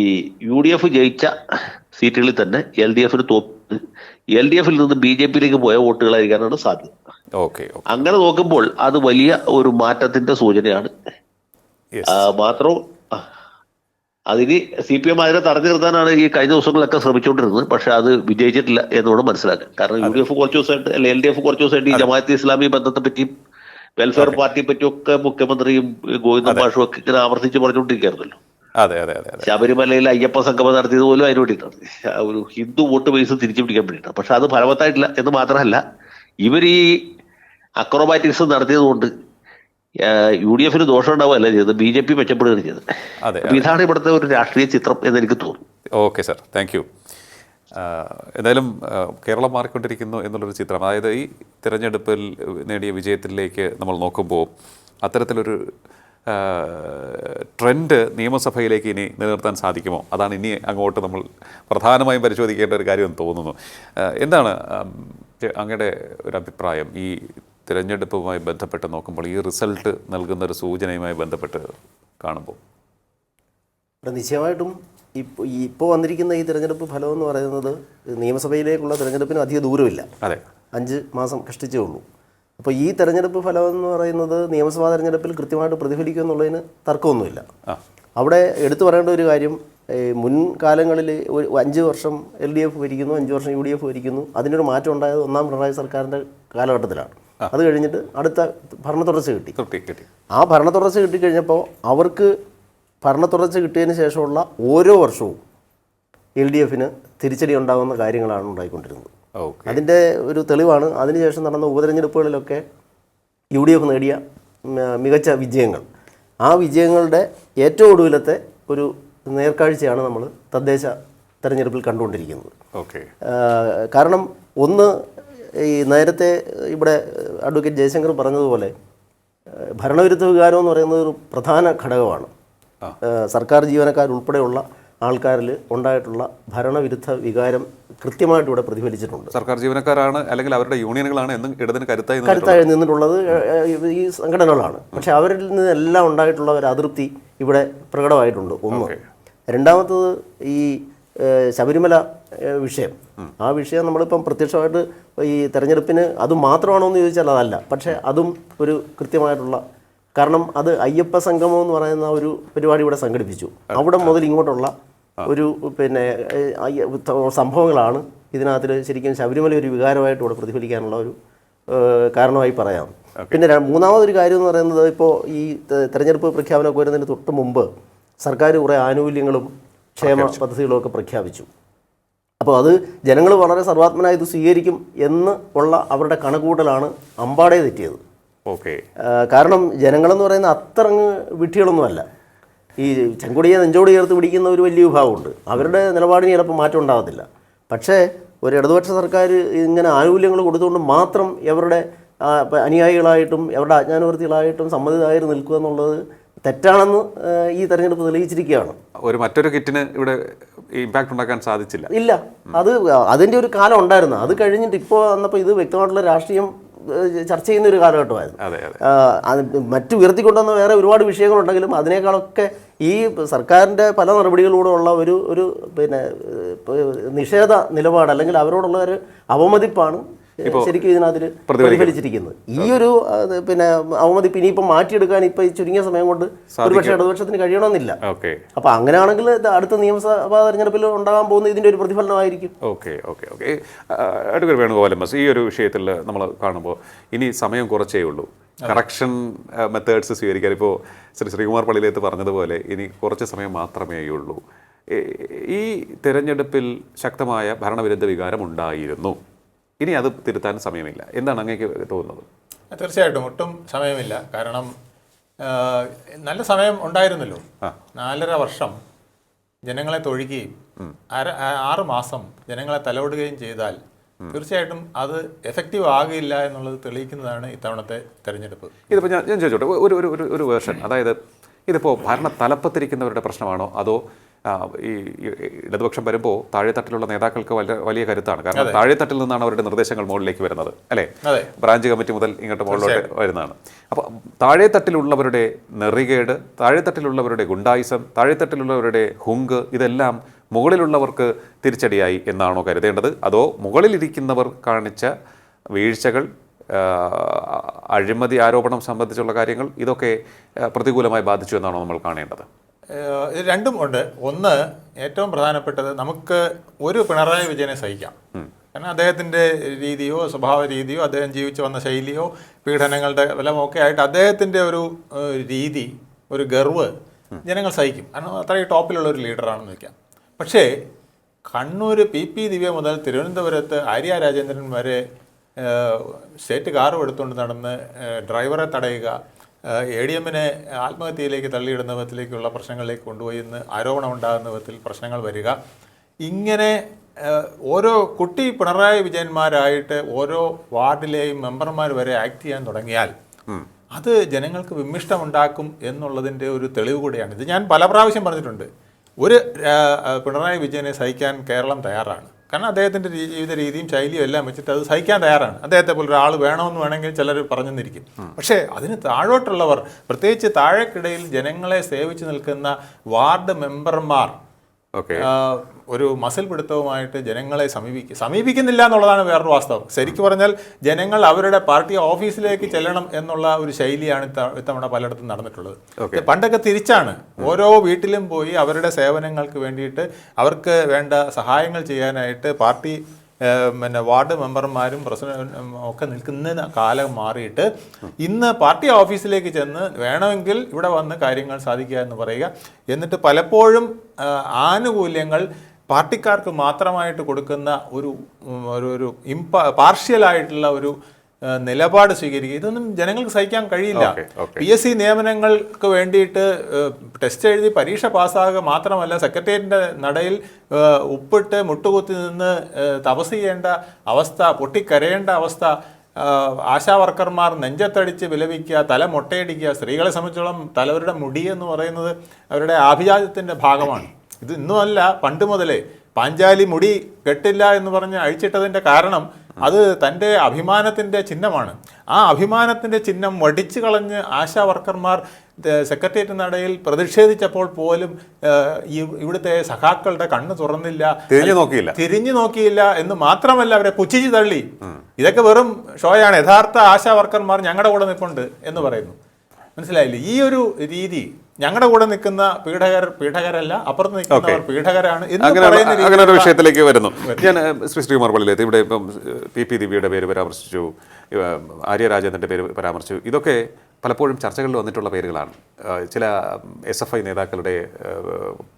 UDF ജയിച്ച സീറ്റുകളിൽ തന്നെ LDF-ന് LDF-ൽ നിന്ന് BJP-യിലേക്ക് പോയ വോട്ടുകളായിരിക്കാനാണ് സാധ്യത. അങ്ങനെ നോക്കുമ്പോൾ അത് വലിയ ഒരു മാറ്റത്തിന്റെ സൂചനയാണ്. മാത്രവും അതിന് CPM അതിനെ തടഞ്ഞു നിർത്താനാണ് ഈ കഴിഞ്ഞ ദിവസങ്ങളിലൊക്കെ ശ്രമിച്ചുകൊണ്ടിരുന്നത്. പക്ഷെ അത് വിജയിച്ചിട്ടില്ല എന്നുകൂടെ മനസ്സിലാക്കാം. കാരണം UDF കുറച്ച് ദിവസമായിട്ട്, അല്ലെ LDF കുറച്ച് ദിവസമായിട്ട് ഈ ജമാഅത്തെ ഇസ്ലാമി ബന്ധത്തെ പറ്റിയും വെൽഫെയർ പാർട്ടിയെ പറ്റിയൊക്കെ മുഖ്യമന്ത്രിയും ഗോവിന്ദ മാഷും ഒക്കെ ഇങ്ങനെ ആവർത്തിച്ച് പറഞ്ഞുകൊണ്ടിരിക്കുകയായിരുന്നല്ലോ. ശബരിമലയിൽ അയ്യപ്പ സംഗമം നടത്തിയത് പോലും അതിന് വേണ്ടിയിട്ടാണ്, ഒരു ഹിന്ദു വോട്ട് ബേസ് തിരിച്ചു പിടിക്കാൻ വേണ്ടിയിട്ടാണ്. പക്ഷെ അത് ഫലവത്തായിട്ടില്ല എന്ന് മാത്രമല്ല, ഇവർ ഈ അക്രോബാറ്റിക്സ് നടത്തിയത് കൊണ്ട് UDF-ന് ദോഷം ഉണ്ടാവുകയല്ല ചെയ്തത്, BJP മെച്ചപ്പെടുകയാണ് ചെയ്തത്. ഇതാണ് ഇവിടുത്തെ ഒരു രാഷ്ട്രീയ ചിത്രം എന്ന് എനിക്ക് തോന്നുന്നു. Okay sir, thank you. എന്തായാലും കേരളം മാറിക്കൊണ്ടിരിക്കുന്നു എന്നുള്ളൊരു ചിത്രം, അതായത് ഈ തിരഞ്ഞെടുപ്പിൽ നേടിയ വിജയത്തിലേക്ക് നമ്മൾ നോക്കുമ്പോൾ അത്തരത്തിലൊരു ട്രെൻഡ് നിയമസഭയിലേക്ക് ഇനി നിലനിർത്താൻ സാധിക്കുമോ? അതാണ് ഇനി അങ്ങോട്ട് നമ്മൾ പ്രധാനമായും പരിശോധിക്കേണ്ട ഒരു കാര്യമെന്ന് തോന്നുന്നു. എന്താണ് അങ്ങയുടെ ഒരു അഭിപ്രായം ഈ തിരഞ്ഞെടുപ്പുമായി ബന്ധപ്പെട്ട് നോക്കുമ്പോൾ, ഈ റിസൾട്ട് നൽകുന്ന ഒരു സൂചനയുമായി ബന്ധപ്പെട്ട് കാണുമ്പോൾ? നിശ്ചയമായിട്ടും ഇപ്പോൾ വന്നിരിക്കുന്ന ഈ തിരഞ്ഞെടുപ്പ് ഫലം എന്ന് പറയുന്നത് നിയമസഭയിലേക്കുള്ള തിരഞ്ഞെടുപ്പിന് അധിക ദൂരമില്ല. 5 മാസം കഷ്ടിച്ചേ ഉള്ളൂ. അപ്പോൾ ഈ തെരഞ്ഞെടുപ്പ് ഫലം എന്ന് പറയുന്നത് നിയമസഭാ തെരഞ്ഞെടുപ്പിൽ കൃത്യമായിട്ട് പ്രതിഫലിക്കും എന്നുള്ളതിന് തർക്കമൊന്നുമില്ല. അവിടെ എടുത്തു പറയേണ്ട ഒരു കാര്യം, മുൻകാലങ്ങളിൽ 5 വർഷം LDF ഭരിക്കുന്നു, 5 വർഷം UDF ഭരിക്കുന്നു. അതിനൊരു മാറ്റം ഉണ്ടായത് 1-ാം പിണറായി സർക്കാരിൻ്റെ കാലഘട്ടത്തിലാണ്. അത് കഴിഞ്ഞിട്ട് അടുത്ത ഭരണ തുടർച്ച കിട്ടി. ആ ഭരണ തുടർച്ച കിട്ടിക്കഴിഞ്ഞപ്പോൾ അവർക്ക് ഭരണത്തുടർച്ച കിട്ടിയതിന് ശേഷമുള്ള ഓരോ വർഷവും LDFന് തിരിച്ചടി ഉണ്ടാകുന്ന കാര്യങ്ങളാണ് ഉണ്ടായിക്കൊണ്ടിരുന്നത്. അതിൻ്റെ ഒരു തെളിവാണ് അതിനുശേഷം നടന്ന ഉപതെരഞ്ഞെടുപ്പുകളിലൊക്കെ UDF നേടിയ മികച്ച വിജയങ്ങൾ. ആ വിജയങ്ങളുടെ ഏറ്റവും ഒടുവിലത്തെ ഒരു നേർക്കാഴ്ചയാണ് നമ്മൾ തദ്ദേശ തെരഞ്ഞെടുപ്പിൽ കണ്ടുകൊണ്ടിരിക്കുന്നത്. കാരണം ഒന്ന്, ഈ നേരത്തെ ഇവിടെ അഡ്വക്കേറ്റ് ജയശങ്കർ പറഞ്ഞതുപോലെ ഭരണവിരുദ്ധ വികാരം എന്ന് പറയുന്നത് ഒരു പ്രധാന ഘടകമാണ്. സർക്കാർ ജീവനക്കാരുൾപ്പെടെയുള്ള ആൾക്കാരിൽ ഉണ്ടായിട്ടുള്ള ഭരണവിരുദ്ധ വികാരം കൃത്യമായിട്ട് ഇവിടെ പ്രതിഫലിച്ചിട്ടുണ്ട്. സർക്കാർ ജീവനക്കാരാണ് അല്ലെങ്കിൽ അവരുടെ യൂണിയനുകളാണ് എന്നും ഇടതിന് കരുത്തായി നിന്നിട്ടുള്ളത് ഈ സംഘടനകളാണ്. പക്ഷെ അവരിൽ നിന്നെല്ലാം ഉണ്ടായിട്ടുള്ള ഒരു അതൃപ്തി ഇവിടെ പ്രകടമായിട്ടുണ്ട്. ഒന്ന്. രണ്ടാമത്തത് ഈ ശബരിമല വിഷയം. ആ വിഷയം നമ്മളിപ്പം പ്രത്യക്ഷമായിട്ട് ഈ തെരഞ്ഞെടുപ്പിന് അത് മാത്രമാണോ എന്ന് ചോദിച്ചാൽ അതല്ല. പക്ഷേ അതും ഒരു കൃത്യമായിട്ടുള്ള, കാരണം അത് അയ്യപ്പ സംഗമം എന്ന് പറയുന്ന ഒരു പരിപാടി ഇവിടെ സംഘടിപ്പിച്ചു. അവിടെ മുതൽ ഇങ്ങോട്ടുള്ള ഒരു സംഭവങ്ങളാണ് ഇതിനകത്തിൽ ശരിക്കും ശബരിമല ഒരു വികാരമായിട്ട് ഇവിടെ പ്രതിഫലിക്കാനുള്ള ഒരു കാരണമായി പറയാം. പിന്നെ മൂന്നാമതൊരു കാര്യം എന്ന് പറയുന്നത്, ഇപ്പോൾ ഈ തെരഞ്ഞെടുപ്പ് പ്രഖ്യാപനമൊക്കെ വരുന്നതിന് തൊട്ട് മുമ്പ് സർക്കാർ കുറേ ആനുകൂല്യങ്ങളും ക്ഷേമ പദ്ധതികളും ഒക്കെ പ്രഖ്യാപിച്ചു. അപ്പോൾ അത് ജനങ്ങൾ വളരെ സർവാത്മനായി ഇത് സ്വീകരിക്കും എന്ന് ഉള്ള അവരുടെ കണക്കുകൂട്ടലാണ് അമ്പാടെ തെറ്റിയത്. കാരണം ജനങ്ങളെന്ന് പറയുന്ന അത്രങ്ങ് വിഡ്ഢികളൊന്നുമല്ല. ഈ ചെങ്കൊടിയെ നെഞ്ചോട് ചേർത്ത് പിടിക്കുന്ന ഒരു വലിയ വിഭാഗമുണ്ട്. അവരുടെ നിലപാടിന് ചിലപ്പോൾ മാറ്റം ഉണ്ടാകത്തില്ല. പക്ഷേ ഒരു ഇടതുപക്ഷ സർക്കാർ ഇങ്ങനെ ആനുകൂല്യങ്ങൾ കൊടുത്തുകൊണ്ട് മാത്രം അവരുടെ അനുയായികളായിട്ടും അവരുടെ അജ്ഞാനവർത്തികളായിട്ടും സമ്മതിദായർ നിൽക്കുക എന്നുള്ളത് തെറ്റാണെന്ന് ഈ തെരഞ്ഞെടുപ്പ് തെളിയിച്ചിരിക്കുകയാണ്. മറ്റൊരു കിറ്റിന് ഇവിടെ ഇമ്പാക്ട് ഉണ്ടാക്കാൻ സാധിച്ചില്ല. ഇല്ല, അതിൻ്റെ ഒരു കാലം ഉണ്ടായിരുന്നു. അത് കഴിഞ്ഞിട്ട് ഇപ്പോൾ വന്നപ്പോൾ ഇത് വ്യക്തമായിട്ടുള്ള രാഷ്ട്രീയം ചർച്ച ചെയ്യുന്ന ഒരു കാലഘട്ടമായിരുന്നു. മറ്റു ഉയർത്തിക്കൊണ്ടുവന്ന വേറെ ഒരുപാട് വിഷയങ്ങളുണ്ടെങ്കിലും അതിനേക്കാളൊക്കെ ഈ സർക്കാരിൻ്റെ പല നടപടികളിലൂടെ ഉള്ള ഒരു പിന്നെ നിഷേധ നിലപാട് അല്ലെങ്കിൽ അവരോടുള്ള ഒരു അവമതിപ്പാണ് ശരിക്കും ഇതിനകത്തിൽ പ്രതിഫലിച്ചിരിക്കുന്നത്. ഈ ഒരു പിന്നെ അവമതിപ്പ് ഇനിയിപ്പോൾ മാറ്റിയെടുക്കാൻ ഇപ്പോൾ ഈ ചുരുങ്ങിയ സമയം കൊണ്ട് ഒരുപക്ഷെ ഇടതുപക്ഷത്തിന് കഴിയണമെന്നില്ല. അപ്പോൾ അങ്ങനെയാണെങ്കിൽ അടുത്ത നിയമസഭാ തെരഞ്ഞെടുപ്പിൽ ഉണ്ടാകാൻ പോകുന്ന ഇതിൻ്റെ ഒരു പ്രതിഫലനമായിരിക്കും. വേണുഗോപാൽ എം.എസ്. ഈ ഒരു വിഷയത്തിൽ നമ്മൾ കാണുമ്പോൾ ഇനി സമയം കുറച്ചേ ഉള്ളൂ കറക്ഷൻ മെത്തേഡ്സ് സ്വീകരിക്കാൻ. ഇപ്പോൾ ശ്രീകുമാർ പള്ളിയിലേത്ത് പറഞ്ഞതുപോലെ ഇനി കുറച്ച് സമയം മാത്രമേ ഉള്ളൂ. ഈ തെരഞ്ഞെടുപ്പിൽ ശക്തമായ ഭരണവിരുദ്ധ വികാരം ഉണ്ടായിരുന്നു. ഇനി അത് തിരുത്താൻ സമയമില്ല. എന്താണ് അങ്ങേക്ക് തോന്നുന്നത്? തീർച്ചയായിട്ടും ഒട്ടും സമയമില്ല. കാരണം നല്ല സമയം ഉണ്ടായിരുന്നല്ലോ. 4.5 വർഷം ജനങ്ങളെ തൊഴുകയും 6 മാസം ജനങ്ങളെ തലോടുകയും ചെയ്താൽ തീർച്ചയായിട്ടും അത് എഫക്റ്റീവ് ആകില്ല എന്നുള്ളത് തെളിയിക്കുന്നതാണ് ഇത്തവണത്തെ തെരഞ്ഞെടുപ്പ്. ഇതിപ്പോൾ ഞാൻ ചോദിച്ചോട്ടെ, ഒരു വേർഷൻ, അതായത് ഇതിപ്പോൾ ഭരണ തലപ്പത്തിരിക്കുന്നവരുടെ പ്രശ്നമാണോ അതോ ഈ ഇടതുപക്ഷം വരുമ്പോൾ താഴെത്തട്ടിലുള്ള നേതാക്കൾക്ക് വലിയ കരുത്താണ്? കാരണം താഴെത്തട്ടിൽ നിന്നാണ് അവരുടെ നിർദ്ദേശങ്ങൾ മുകളിലേക്ക് വരുന്നത്, അല്ലേ? ബ്രാഞ്ച് കമ്മിറ്റി മുതൽ ഇങ്ങോട്ട് മുകളിലോട്ട് വരുന്നതാണ്. അപ്പോൾ താഴെത്തട്ടിലുള്ളവരുടെ നെറികേട്, താഴെത്തട്ടിലുള്ളവരുടെ ഗുണ്ടായിസം, താഴെത്തട്ടിലുള്ളവരുടെ ഹുങ്ക്, ഇതെല്ലാം മുകളിലുള്ളവർക്ക് തിരിച്ചടിയായി എന്നാണോ കരുതേണ്ടത്? അതോ മുകളിലിരിക്കുന്നവർ കാണിച്ച വീഴ്ചകൾ, അഴിമതി ആരോപണം സംബന്ധിച്ചുള്ള കാര്യങ്ങൾ, ഇതൊക്കെ പ്രതികൂലമായി ബാധിച്ചു എന്നാണോ നമ്മൾ കാണേണ്ടത്? ഇത് രണ്ടും ഉണ്ട്. ഒന്ന്, ഏറ്റവും പ്രധാനപ്പെട്ടത്, നമുക്ക് ഒരു പിണറായി വിജയനെ സഹിക്കാം. കാരണം അദ്ദേഹത്തിൻ്റെ രീതിയോ സ്വഭാവ രീതിയോ അദ്ദേഹം ജീവിച്ചു വന്ന ശൈലിയോ പീഡനങ്ങളുടെ ഫലമൊക്കെ ആയിട്ട് അദ്ദേഹത്തിൻ്റെ ഒരു രീതി, ഒരു ഗർവ് ജനങ്ങൾ സഹിക്കും. കാരണം അത്രയും ടോപ്പിലുള്ള ഒരു ലീഡറാണെന്ന് വയ്ക്കാം. പക്ഷേ കണ്ണൂർ PP ദിവ്യ മുതൽ തിരുവനന്തപുരത്ത് ആര്യ രാജേന്ദ്രൻ വരെ സ്റ്റേറ്റ് കാറും എടുത്തുകൊണ്ട് നടന്ന് ഡ്രൈവറെ തടയുക, ADMനെ ആത്മഹത്യയിലേക്ക് തള്ളിയിടുന്ന വിധത്തിലേക്കുള്ള പ്രശ്നങ്ങളിലേക്ക് കൊണ്ടുപോയി എന്ന് ആരോപണം ഉണ്ടാകുന്ന വിധത്തിൽ പ്രശ്നങ്ങൾ വരിക, ഇങ്ങനെ ഓരോ കുട്ടി പിണറായി വിജയന്മാരായിട്ട് ഓരോ വാർഡിലെയും മെമ്പർമാർ വരെ ആക്ട് ചെയ്യാൻ തുടങ്ങിയാൽ അത് ജനങ്ങൾക്ക് വിമ്മിഷ്ടമുണ്ടാക്കും എന്നുള്ളതിൻ്റെ ഒരു തെളിവ് കൂടിയാണ്. ഇത് ഞാൻ പല പ്രാവശ്യം പറഞ്ഞിട്ടുണ്ട്. ഒരു പിണറായി വിജയനെ സഹിക്കാൻ കേരളം തയ്യാറാണ്. കാരണം അദ്ദേഹത്തിൻ്റെ ജീവിത രീതിയും ശൈലിയും എല്ലാം വെച്ചിട്ട് അത് സഹിക്കാൻ തയ്യാറാണ്. അദ്ദേഹത്തെ പോലെ ഒരാൾ വേണമെന്ന് വേണമെങ്കിൽ ചിലർ പറഞ്ഞെന്നിരിക്കും. പക്ഷേ അതിന് താഴോട്ടുള്ളവർ, പ്രത്യേകിച്ച് താഴേക്കിടയിൽ ജനങ്ങളെ സേവിച്ച് നിൽക്കുന്ന വാർഡ് മെമ്പർമാർ ഒരു മസിൽ പിടുത്തവുമായിട്ട് ജനങ്ങളെ സമീപിക്കുന്നില്ല എന്നുള്ളതാണ് വേറൊരു വാസ്തവം. ശരിക്കും പറഞ്ഞാൽ ജനങ്ങൾ അവരുടെ പാർട്ടി ഓഫീസിലേക്ക് ചെല്ലണം എന്നുള്ള ഒരു ശൈലിയാണ് ഇത്തവണ പലയിടത്തും നടന്നിട്ടുള്ളത്. പണ്ടൊക്കെ തിരിച്ചാണ്. ഓരോ വീട്ടിലും പോയി അവരുടെ സേവനങ്ങൾക്ക് വേണ്ടിയിട്ട് അവർക്ക് വേണ്ട സഹായങ്ങൾ ചെയ്യാനായിട്ട് പാർട്ടി പിന്നെ വാർഡ് മെമ്പർമാരും പ്രസിഡന്റും ഒക്കെ നിൽക്കുന്ന കാലം മാറിയിട്ട് ഇന്ന് പാർട്ടി ഓഫീസിലേക്ക് ചെന്ന് വേണമെങ്കിൽ ഇവിടെ വന്ന് കാര്യങ്ങൾ സാധിക്കുക എന്ന് പറയുക. എന്നിട്ട് പലപ്പോഴും ആനുകൂല്യങ്ങൾ പാർട്ടിക്കാർക്ക് മാത്രമായിട്ട് കൊടുക്കുന്ന ഒരു പാർഷ്യലായിട്ടുള്ള ഒരു നിലപാട് സ്വീകരിക്കുക. ഇതൊന്നും ജനങ്ങൾക്ക് സഹിക്കാൻ കഴിയില്ല. PSC നിയമനങ്ങൾക്ക് വേണ്ടിയിട്ട് ടെസ്റ്റ് എഴുതി പരീക്ഷ പാസ്സാകുക മാത്രമല്ല, സെക്രട്ടേറിയറ്റിൻ്റെ നടയിൽ ഉപ്പിട്ട് മുട്ടുകുത്തി നിന്ന് തപസ് ചെയ്യേണ്ട അവസ്ഥ, പൊട്ടിക്കരയേണ്ട അവസ്ഥ, ആശാ വർക്കർമാർ നെഞ്ചത്തടിച്ച് വിലപിക്കുക, തല മൊട്ടയടിക്കുക. സ്ത്രീകളെ സംബന്ധിച്ചോളം തലവരുടെ മുടി എന്ന് പറയുന്നത് അവരുടെ ആഭിജാത്യത്തിൻ്റെ ഭാഗമാണ്. ഇത് ഇന്നുമല്ല, പണ്ട് മുതലേ പാഞ്ചാലി മുടി കെട്ടില്ല എന്ന് പറഞ്ഞ് അഴിച്ചിട്ടതിൻ്റെ കാരണം അത് തൻ്റെ അഭിമാനത്തിൻ്റെ ചിഹ്നമാണ്. ആ അഭിമാനത്തിൻ്റെ ചിഹ്നം വടിച്ചു കളഞ്ഞ് ആശാ വർക്കർമാർ സെക്രട്ടേറിയറ്റ് നടയിൽ പ്രതിഷേധിച്ചപ്പോൾ പോലും ഇവിടുത്തെ സഖാക്കളുടെ കണ്ണ് തുറന്നില്ല, തിരിഞ്ഞു നോക്കിയില്ല എന്ന് മാത്രമല്ല അവരെ പുച്ഛിച്ചു തള്ളി. ഇതൊക്കെ വെറും ഷോയാണ്, യഥാർത്ഥ ആശാ വർക്കർമാർ ഞങ്ങളുടെ കൂടെ നിൽപ്പുണ്ട് എന്ന് പറയുന്നു. മനസ്സിലായില്ലേ? ഈ ഒരു രീതി, ഞങ്ങളുടെ കൂടെ നിൽക്കുന്ന പീഡകരല്ല, അപ്പുറത്ത് നിൽക്കുന്നവർ പീഡകരാണ് അങ്ങനെ ഒരു വിഷയത്തിലേക്ക് വരുന്നു. ഞാൻ ശ്രീ ശ്രീകുമാർ പള്ളിയിലെത്തി. ഇവിടെ ഇപ്പം PP ദിവ്യയുടെ പേര് പരാമർശിച്ചു, ആര്യ രാജേന്ദ്രൻ്റെ പേര് പരാമർശിച്ചു. ഇതൊക്കെ പലപ്പോഴും ചർച്ചകളിൽ വന്നിട്ടുള്ള പേരുകളാണ്. ചില SFI നേതാക്കളുടെ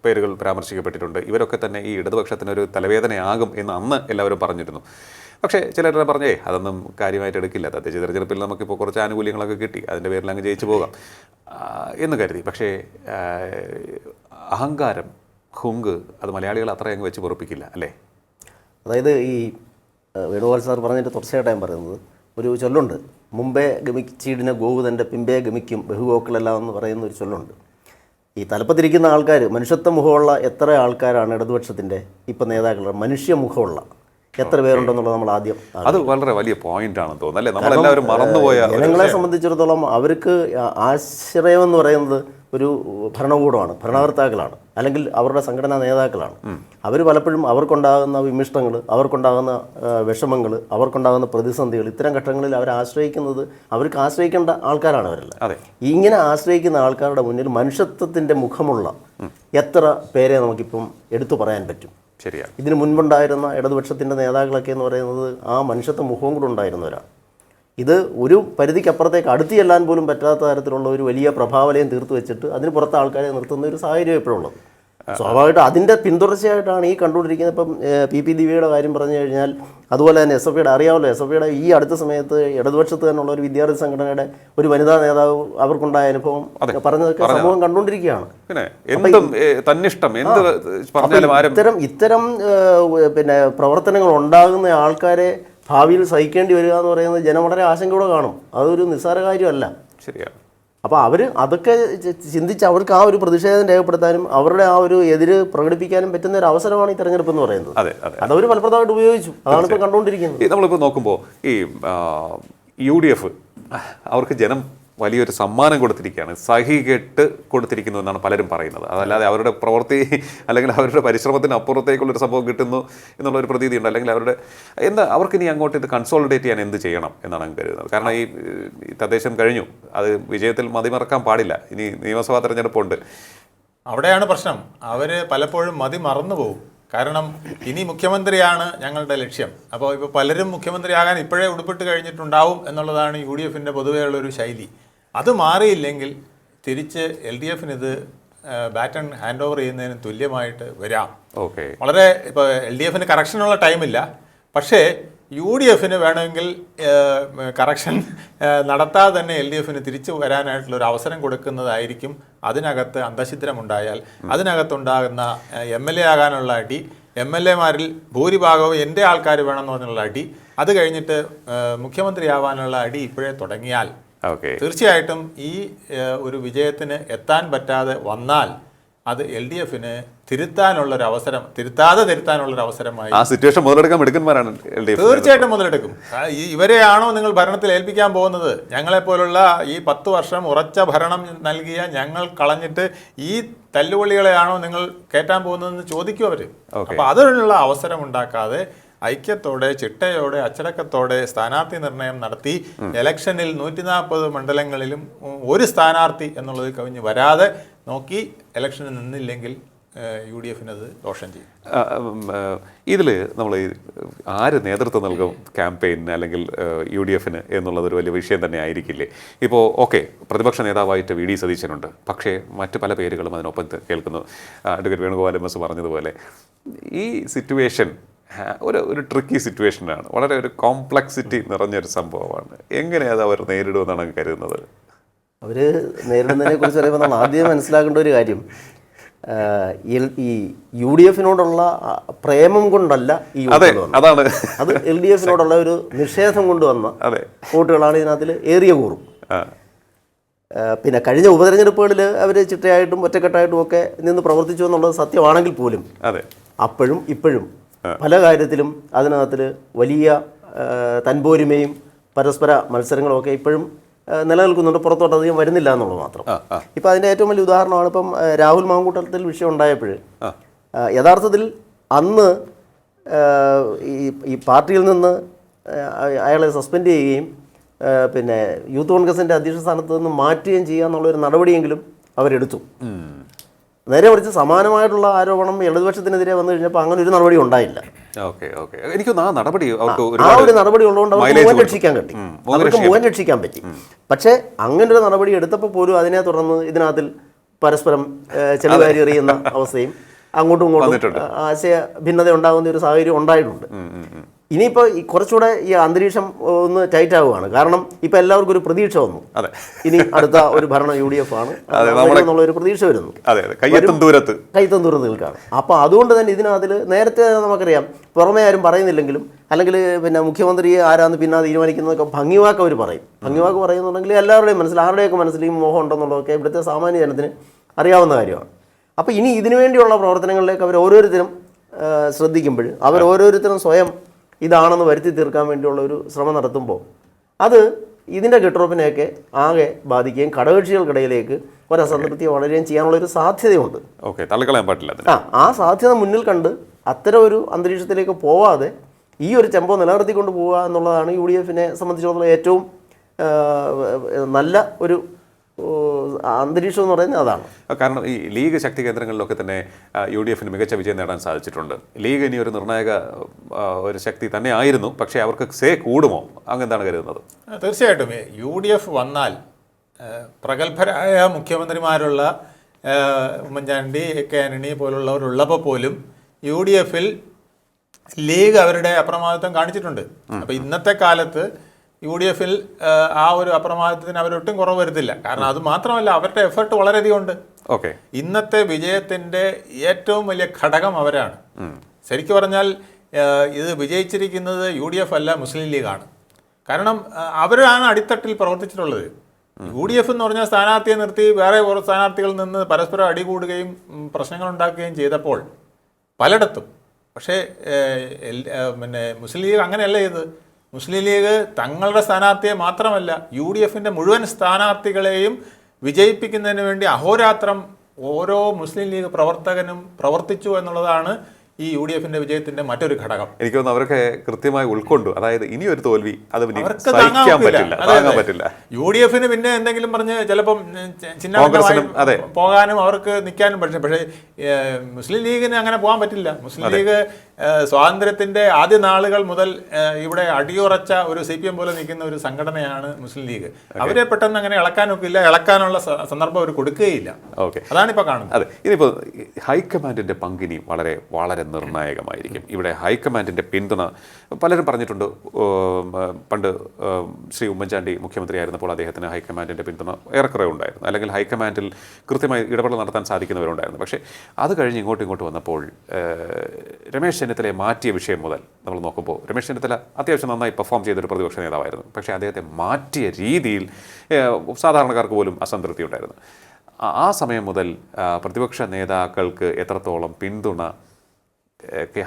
പേരുകൾ പരാമർശിക്കപ്പെട്ടിട്ടുണ്ട്. ഇവരൊക്കെ തന്നെ ഈ ഇടതുപക്ഷത്തിനൊരു തലവേദനയാകും എന്ന് അന്ന് എല്ലാവരും പറഞ്ഞിരുന്നു. പക്ഷേ ചിലർ പറഞ്ഞേ അതൊന്നും കാര്യമായിട്ട് എടുക്കില്ല, തദ്ദേശ തിരഞ്ഞെടുപ്പിൽ നമുക്കിപ്പോൾ കുറച്ച് ആനുകൂല്യങ്ങളൊക്കെ കിട്ടി, അതിൻ്റെ പേരിൽ അങ്ങ് ജയിച്ചു പോകാം എന്ന് കരുതി. പക്ഷേ അഹങ്കാരം, ഹുങ്ക്, അത് മലയാളികൾ അത്ര അങ്ങ് വെച്ച് പൊറുപ്പിക്കില്ല അല്ലേ? അതായത് ഈ വേണുഗോപാൽ സാർ പറഞ്ഞതിൻ്റെ തുടർച്ചയായിട്ട് ഞാൻ പറയുന്നത്, ഒരു ചൊല്ലുണ്ട്, മുമ്പേ ഗമിച്ചീടിനെ ഗോവുതൻ്റെ പിമ്പേ ഗമിക്കും ബഹുഗോക്കളെല്ലാം എന്ന് പറയുന്ന ഒരു ചൊല്ലുണ്ട്. ഈ തലപ്പത്തിരിക്കുന്ന ആൾക്കാർ, മനുഷ്യത്വ മുഖമുള്ള എത്ര ആൾക്കാരാണ് ഇടതുപക്ഷത്തിൻ്റെ ഇപ്പം നേതാക്കളുടെ മനുഷ്യ മുഖമുള്ള എത്ര പേരുണ്ടെന്നുള്ളത് നമ്മൾ ആദ്യം, അത് വളരെ വലിയ പോയിന്റ് ആണെന്ന് തോന്നുന്നു അല്ലേ? നമ്മളെല്ലാവരും മറന്നുപോയ ജനങ്ങളെ സംബന്ധിച്ചിടത്തോളം അവർക്ക് ആശ്രയം എന്ന് പറയുന്നത് ഒരു ഭരണകൂടമാണ്, ഭരണകർത്താക്കളാണ്, അല്ലെങ്കിൽ അവരുടെ സംഘടനാ നേതാക്കളാണ്. അവർ പലപ്പോഴും അവർക്കുണ്ടാകുന്ന വിമിഷ്ടങ്ങൾ, അവർക്കുണ്ടാകുന്ന വിഷമങ്ങൾ, അവർക്കുണ്ടാകുന്ന പ്രതിസന്ധികൾ, ഇത്തരം ഘട്ടങ്ങളിൽ അവർ ആശ്രയിക്കുന്നത്, അവർക്ക് ആശ്രയിക്കേണ്ട ആൾക്കാരാണ് അവരെല്ലാം. ഇങ്ങനെ ആശ്രയിക്കുന്ന ആൾക്കാരുടെ മുന്നിൽ മനുഷ്യത്വത്തിൻ്റെ മുഖമുള്ള എത്ര പേരെ നമുക്കിപ്പം എടുത്തു പറയാൻ പറ്റും? ശരിയാണ്. ഇതിനു മുൻപുണ്ടായിരുന്ന ഇടതുപക്ഷത്തിൻ്റെ നേതാക്കളൊക്കെ എന്ന് പറയുന്നത് ആ മനുഷ്യത്വ മുഖവും കൂടെ ഉണ്ടായിരുന്നവരാണ്. ഇത് ഒരു പരിധിക്കപ്പുറത്തേക്ക് അടുത്ത് ചെല്ലാൻ പോലും പറ്റാത്ത തരത്തിലുള്ള ഒരു വലിയ പ്രഭാവലയം തീർത്തു വെച്ചിട്ട് അതിന് പുറത്ത് ആൾക്കാരെ നിർത്തുന്ന ഒരു സാഹചര്യം എപ്പോഴുള്ളത്. സ്വാഭാവികമായിട്ട് അതിൻ്റെ പിന്തുടർച്ചയായിട്ടാണ് ഈ കണ്ടുകൊണ്ടിരിക്കുന്നത്. ഇപ്പം PP ദിവ്യയുടെ കാര്യം പറഞ്ഞു കഴിഞ്ഞാൽ, അതുപോലെ തന്നെ SFIയുടെ അറിയാമല്ലോ, SFIയുടെ ഈ അടുത്ത സമയത്ത് ഇടതുപക്ഷത്ത് തന്നെയുള്ള ഒരു വിദ്യാർത്ഥി സംഘടനയുടെ ഒരു വനിതാ നേതാവ് അവർക്കുണ്ടായ അനുഭവം പറഞ്ഞതൊക്കെ സമൂഹം കണ്ടുകൊണ്ടിരിക്കുകയാണ്. ഇത്തരം പിന്നെ പ്രവർത്തനങ്ങൾ ഉണ്ടാകുന്ന ആൾക്കാരെ ഭാവിയിൽ സഹിക്കേണ്ടി വരിക എന്ന് പറയുന്നത് ജനം വളരെ ആശങ്കയോടെ കാണും. അതൊരു നിസ്സാര കാര്യമല്ല. ശരിയാണ്. അപ്പോൾ അവർ അതൊക്കെ ചിന്തിച്ച് അവർക്ക് ആ ഒരു പ്രതിഷേധം രേഖപ്പെടുത്താനും അവരുടെ ആ ഒരു എതിര് പ്രകടിപ്പിക്കാനും പറ്റുന്ന ഒരു അവസരമാണ് ഈ തെരഞ്ഞെടുപ്പ് എന്ന് പറയുന്നത്. അതവർ ഫലപ്രദമായിട്ട് ഉപയോഗിച്ചു. അതാണ് ഇപ്പോൾ കണ്ടുകൊണ്ടിരിക്കുന്നത്. നമ്മളിപ്പോൾ നോക്കുമ്പോൾ ഈ UDF അവർക്ക് ജനം വലിയൊരു സമ്മാനം കൊടുത്തിരിക്കുകയാണ്, സഹി കെട്ട് കൊടുത്തിരിക്കുന്നു എന്നാണ് പലരും പറയുന്നത്. അതല്ലാതെ അവരുടെ പ്രവൃത്തി അല്ലെങ്കിൽ അവരുടെ പരിശ്രമത്തിന് അപ്പുറത്തേക്കുള്ളൊരു സംഭവം കിട്ടുന്നു എന്നുള്ളൊരു പ്രതീതിയുണ്ട്. അല്ലെങ്കിൽ അവർക്ക് ഇനി അങ്ങോട്ട് ഇത് കൺസോളിഡേറ്റ് ചെയ്യാൻ എന്ത് ചെയ്യണം എന്നാണ് ഞാൻ കരുതുന്നത്. കാരണം ഈ തദ്ദേശം കഴിഞ്ഞു, അത് വിജയത്തിൽ മതിമറക്കാൻ പാടില്ല. ഇനി നിയമസഭാ തെരഞ്ഞെടുപ്പുണ്ട്. അവിടെയാണ് പ്രശ്നം. അവർ പലപ്പോഴും മതി മറന്നു പോകും. കാരണം ഇനി മുഖ്യമന്ത്രിയാണ് ഞങ്ങളുടെ ലക്ഷ്യം. അപ്പോൾ ഇപ്പോൾ പലരും മുഖ്യമന്ത്രിയാകാൻ ഇപ്പോഴേ ഉടുപ്പിട്ട് കഴിഞ്ഞിട്ടുണ്ടാവും എന്നുള്ളതാണ് UDFൻ്റെ പൊതുവെയുള്ളൊരു ശൈലി. അത് മാറിയില്ലെങ്കിൽ തിരിച്ച് LDFന് ഇത് ബാറ്റൺ ഹാൻഡ് ഓവർ ചെയ്യുന്നതിന് തുല്യമായിട്ട് വരാം. വളരെ ഇപ്പോൾ LDFന് കറക്ഷനുള്ള ടൈമില്ല, പക്ഷേ UDFന് വേണമെങ്കിൽ കറക്ഷൻ നടത്താതെ തന്നെ LDFന് തിരിച്ചു വരാനായിട്ടുള്ളൊരു അവസരം കൊടുക്കുന്നതായിരിക്കും. അതിനകത്ത് അന്തഃഛിദ്രമുണ്ടായാൽ അതിനകത്തുണ്ടാകുന്ന MLA ആകാനുള്ള അടി, MLAമാരിൽ ഭൂരിഭാഗവും എൻ്റെ ആൾക്കാർ വേണമെന്ന് പറഞ്ഞുള്ള അടി, അത് കഴിഞ്ഞിട്ട് മുഖ്യമന്ത്രിയാവാനുള്ള അടി ഇപ്പോഴേ തുടങ്ങിയാൽ തീർച്ചയായിട്ടും ഈ ഒരു വിജയത്തിന് എത്താൻ പറ്റാതെ വന്നാൽ അത് LDFന് തിരുത്താനുള്ളൊരു അവസരമായി ആ സിറ്റുവേഷൻ മുതലെടുക്കാൻ മിടുക്കന്മാരാണ് തീർച്ചയായിട്ടും മുതലെടുക്കും. ഇവരെയാണോ നിങ്ങൾ ഭരണത്തിൽ ഏൽപ്പിക്കാൻ പോകുന്നത്? ഞങ്ങളെപ്പോലുള്ള ഈ 10 വർഷം ഉറച്ച ഭരണം നൽകിയ ഞങ്ങൾ കളഞ്ഞിട്ട് ഈ തല്ലുകൊള്ളികളെയാണോ നിങ്ങൾ കയറ്റാൻ പോകുന്നതെന്ന് ചോദിക്കും അവർ. അപ്പോൾ അതിനുള്ള അവസരം ഉണ്ടാക്കാതെ ഐക്യത്തോടെ, ചിട്ടയോടെ, അച്ചടക്കത്തോടെ സ്ഥാനാർത്ഥി നിർണയം നടത്തി ഇലക്ഷനിൽ 140 മണ്ഡലങ്ങളിലും ഒരു സ്ഥാനാർത്ഥി എന്നുള്ളത് കവിഞ്ഞ് വരാതെ നോക്കി ഇലക്ഷന് നിന്നില്ലെങ്കിൽ UDF അത് ദോഷം ചെയ്യും. ഇതിൽ നമ്മൾ ആര് നേതൃത്വം നൽകും ക്യാമ്പയിന് അല്ലെങ്കിൽ UDF എന്നുള്ളതൊരു വലിയ വിഷയം തന്നെ ആയിരിക്കില്ലേ? ഇപ്പോൾ ഓക്കെ, പ്രതിപക്ഷ നേതാവായിട്ട് VD സതീശനുണ്ട്, പക്ഷേ മറ്റ് പല പേരുകളും അതിനൊപ്പം കേൾക്കുന്നു. അഡ്വക്കേറ്റ് വേണുഗോപാൽ MS പറഞ്ഞതുപോലെ ഈ സിറ്റുവേഷൻ ഒരു ട്രിക്കി സിറ്റുവേഷനാണ്, വളരെ ഒരു കോംപ്ലക്സിറ്റി നിറഞ്ഞൊരു സംഭവമാണ്. എങ്ങനെയാണ് അവർ നേരിടുമെന്നാണ് കരുതുന്നത്? അവർ നേരിടുന്നതിനെ കുറിച്ച് പറയുമ്പോൾ നമ്മൾ ആദ്യം മനസ്സിലാക്കേണ്ട ഒരു കാര്യം, ഈ UDF പ്രേമം കൊണ്ടല്ല ഈ അതാണ് അത് LDF ഒരു നിഷേധം കൊണ്ടുവന്ന വോട്ടുകളാണ് ഇതിനകത്തിൽ ഏറിയ കൂറും. പിന്നെ കഴിഞ്ഞ ഉപതെരഞ്ഞെടുപ്പുകളിൽ അവർ ചിട്ടയായിട്ടും ഒറ്റക്കെട്ടായിട്ടും ഒക്കെ നിന്ന് പ്രവർത്തിച്ചു എന്നുള്ളത് സത്യമാണെങ്കിൽ പോലും അപ്പോഴും ഇപ്പോഴും പല കാര്യത്തിലും അതിനകത്തിൽ വലിയ തൻപോരിമയും പരസ്പര മത്സരങ്ങളും ഒക്കെ ഇപ്പോഴും നിലനിൽക്കുന്നുണ്ട്, പുറത്തോട്ട് അധികം വരുന്നില്ല എന്നുള്ളത് മാത്രം. ഇപ്പം അതിൻ്റെ ഏറ്റവും വലിയ ഉദാഹരണമാണ് ഇപ്പം രാഹുൽ മാങ്കൂട്ടത്തിൽ വിഷയം ഉണ്ടായപ്പോൾ യഥാർത്ഥത്തിൽ അന്ന് ഈ പാർട്ടിയിൽ നിന്ന് അയാളെ സസ്പെൻഡ് ചെയ്യുകയും പിന്നെ യൂത്ത് കോൺഗ്രസിൻ്റെ അധ്യക്ഷ സ്ഥാനത്ത് നിന്ന് മാറ്റുകയും ചെയ്യുക എന്നുള്ളൊരു നടപടിയെങ്കിലും അവരെടുത്തു. നേരെ മറിച്ച് സമാനമായിട്ടുള്ള ആരോപണം ഇടതുപക്ഷത്തിനെതിരെ വന്നു കഴിഞ്ഞപ്പോൾ അങ്ങനെ ഒരു നടപടി ഉണ്ടായില്ല. ആ ഒരു നടപടി ഉള്ളതുകൊണ്ട് അവർക്ക് മുഖം രക്ഷിക്കാൻ പറ്റി, അവർക്ക് മുഖം രക്ഷിക്കാൻ പറ്റി. പക്ഷേ അങ്ങനെ ഒരു നടപടി എടുത്തപ്പോൾ പോലും അതിനെ തുടർന്ന് ഇതിനകത്തിൽ പരസ്പരം ചെളിവാരി എറിയുന്ന അവസ്ഥയും അങ്ങോട്ടും ഇങ്ങോട്ടും ആശയ ഭിന്നത ഉണ്ടാകുന്ന ഒരു സാഹചര്യം ഉണ്ടായിട്ടുണ്ട്. ഇനിയിപ്പോൾ കുറച്ചുകൂടെ ഈ അന്തരീക്ഷം ഒന്ന് ടൈറ്റ് ആവുകയാണ്. കാരണം ഇപ്പം എല്ലാവർക്കും ഒരു പ്രതീക്ഷ വന്നു, ഇനി അടുത്ത ഒരു ഭരണം UDF ആണ് എന്നുള്ള ഒരു പ്രതീക്ഷ വരുന്നു, കൈയെത്തും ദൂരത്ത് നിൽക്കുകയാണ്. അപ്പോൾ അതുകൊണ്ട് തന്നെ ഇതിനകത്തിൽ നേരത്തെ നമുക്കറിയാം, പുറമേ ആരും പറയുന്നില്ലെങ്കിലും അല്ലെങ്കിൽ പിന്നെ മുഖ്യമന്ത്രി ആരാന്ന് പിന്നെ തീരുമാനിക്കുന്നതൊക്കെ ഭംഗിവാക്ക് അവർ പറയും. ഭംഗിവാക്ക് പറയുന്നുണ്ടെങ്കിൽ എല്ലാവരുടെയും മനസ്സിൽ, ആരുടെയൊക്കെ മനസ്സിൽ ഈ മോഹം ഉണ്ടെന്നുള്ളതൊക്കെ ഇവിടുത്തെ സാമാന്യ ജനത്തിന് അറിയാവുന്ന കാര്യമാണ്. അപ്പോൾ ഇനി ഇതിനു വേണ്ടിയുള്ള പ്രവർത്തനങ്ങളിലേക്ക് അവർ ഓരോരുത്തരും ശ്രദ്ധിക്കുമ്പോൾ അവർ ഓരോരുത്തരും സ്വയം ഇതാണെന്ന് വരുത്തി തീർക്കാൻ വേണ്ടിയുള്ള ഒരു ശ്രമം നടത്തുമ്പോൾ അത് ഇതിൻ്റെ കെട്ടുറപ്പിനെയൊക്കെ ആകെ ബാധിക്കുകയും ഘടകകക്ഷികൾക്കിടയിലേക്ക് ഒരസംതൃപ്തി വളരുകയും ചെയ്യാനുള്ളൊരു സാധ്യതയുണ്ട്. തള്ളിക്കളയാൻ പറ്റില്ല. ആ സാധ്യത മുന്നിൽ കണ്ട് അത്തരം ഒരു അന്തരീക്ഷത്തിലേക്ക് പോവാതെ ഈ ഒരു ചെമ്പോ നിലനിർത്തിക്കൊണ്ട് പോവുക എന്നുള്ളതാണ് UDF സംബന്ധിച്ചിടത്തോളം ഏറ്റവും നല്ല ഒരു അന്തരീക്ഷം എന്ന് പറയുന്നത് അതാണ്. കാരണം ഈ ലീഗ് ശക്തി കേന്ദ്രങ്ങളിലൊക്കെ തന്നെ UDF മികച്ച വിജയം നേടാൻ സാധിച്ചിട്ടുണ്ട്. ലീഗ് ഇനി ഒരു നിർണായക ഒരു ശക്തി തന്നെ ആയിരുന്നു, പക്ഷേ അവർക്ക് കൂടുമോ? അങ്ങെന്താണ് കരുതുന്നത്? തീർച്ചയായിട്ടും UDF വന്നാൽ പ്രഗത്ഭരായ മുഖ്യമന്ത്രിമാരുള്ള ഉമ്മൻചാണ്ടി, ആന്റണി പോലുള്ളവരുള്ളപ്പോൾ പോലും UDF ലീഗ് അവരുടെ അപ്രമാദിത്വം കാണിച്ചിട്ടുണ്ട്. അപ്പോൾ ഇന്നത്തെ കാലത്ത് UDF ആ ഒരു അപ്രമാദത്തിന് അവരൊട്ടും കുറവ് വരുത്തില്ല. കാരണം അത് മാത്രമല്ല, അവരുടെ എഫേർട്ട് വളരെയധികം ഉണ്ട്. ഇന്നത്തെ വിജയത്തിൻ്റെ ഏറ്റവും വലിയ ഘടകം അവരാണ്. ശരിക്കും പറഞ്ഞാൽ ഇത് വിജയിച്ചിരിക്കുന്നത് UDF അല്ല, മുസ്ലിം ലീഗാണ്. കാരണം അവരാണ് അടിത്തട്ടിൽ പ്രവർത്തിച്ചിട്ടുള്ളത്. UDF എന്ന് പറഞ്ഞാൽ സ്ഥാനാർത്ഥിയെ നിർത്തി വേറെ കുറേ സ്ഥാനാർത്ഥികളിൽ നിന്ന് പരസ്പരം അടികൂടുകയും പ്രശ്നങ്ങൾ ഉണ്ടാക്കുകയും ചെയ്തപ്പോൾ പലയിടത്തും. പക്ഷേ പിന്നെ മുസ്ലിം ലീഗ് അങ്ങനെയല്ല ചെയ്തത്. മുസ്ലിം ലീഗ് തങ്ങളുടെ സ്ഥാനാർത്ഥിയെ മാത്രമല്ല UDF മുഴുവൻ സ്ഥാനാർത്ഥികളെയും വിജയിപ്പിക്കുന്നതിന് വേണ്ടി അഹോരാത്രം ഓരോ മുസ്ലിം ലീഗ് പ്രവർത്തകനും പ്രവർത്തിച്ചു എന്നുള്ളതാണ് ഈ UDF വിജയത്തിന്റെ മറ്റൊരു ഘടകം. എനിക്ക് തോന്നുന്നു അവരൊക്കെ കൃത്യമായി ഉൾക്കൊണ്ടു. അതായത് ഇനിയൊരു തോൽവി അത് സഹിക്കാൻ പറ്റില്ല. UDF പിന്നെ എന്തെങ്കിലും പറഞ്ഞ് ചിലപ്പം ചിഹ്നമായി പോകാനും അവർക്ക് നിൽക്കാനും പറ്റും. പക്ഷേ മുസ്ലിം ലീഗിന് അങ്ങനെ പോകാൻ പറ്റില്ല. മുസ്ലിം ലീഗ് സ്വാതന്ത്ര്യത്തിന്റെ ആദ്യ നാളുകൾ മുതൽ ഇവിടെ അടിയുറച്ച ഒരു CPM പോലെ നിൽക്കുന്ന ഒരു സംഘടനയാണ് മുസ്ലിം ലീഗ്. അവരെ പെട്ടെന്ന് അങ്ങനെ ഇളക്കാനൊക്കില്ല, ഇളക്കാനുള്ള സന്ദർഭം അവർ കൊടുക്കുകയില്ല. അതാണ് ഇപ്പോൾ കാണുന്നത്. അതെ, ഇതിപ്പോൾ ഹൈക്കമാൻഡിന്റെ പങ്കിനി വളരെ വളരെ നിർണായകമായിരിക്കും. ഇവിടെ ഹൈക്കമാൻഡിന്റെ പിന്തുണ പലരും പറഞ്ഞിട്ടുണ്ട്. പണ്ട് ശ്രീ ഉമ്മൻചാണ്ടി മുഖ്യമന്ത്രിയായിരുന്നപ്പോൾ അദ്ദേഹത്തിന് ഹൈക്കമാൻഡിന്റെ പിന്തുണ ഏറെക്കുറെ ഉണ്ടായിരുന്നു, അല്ലെങ്കിൽ ഹൈക്കമാൻഡിൽ കൃത്യമായി ഇടപെടൽ നടത്താൻ സാധിക്കുന്നവരുണ്ടായിരുന്നു. പക്ഷേ അത് കഴിഞ്ഞ് ഇങ്ങോട്ട് വന്നപ്പോൾ രമേശ് ചെന്നിത്തലയെ മാറ്റിയ വിഷയം മുതൽ നമ്മൾ നോക്കുമ്പോൾ രമേശ് ചെന്നിത്തല അത്യാവശ്യം നന്നായി പെർഫോം ചെയ്തൊരു പ്രതിപക്ഷ നേതാവായിരുന്നു. പക്ഷേ അദ്ദേഹത്തെ മാറ്റിയ രീതിയിൽ സാധാരണക്കാർക്ക് പോലും അസംതൃപ്തി ഉണ്ടായിരുന്നു. ആ സമയം മുതൽ പ്രതിപക്ഷ നേതാക്കൾക്ക് എത്രത്തോളം പിന്തുണ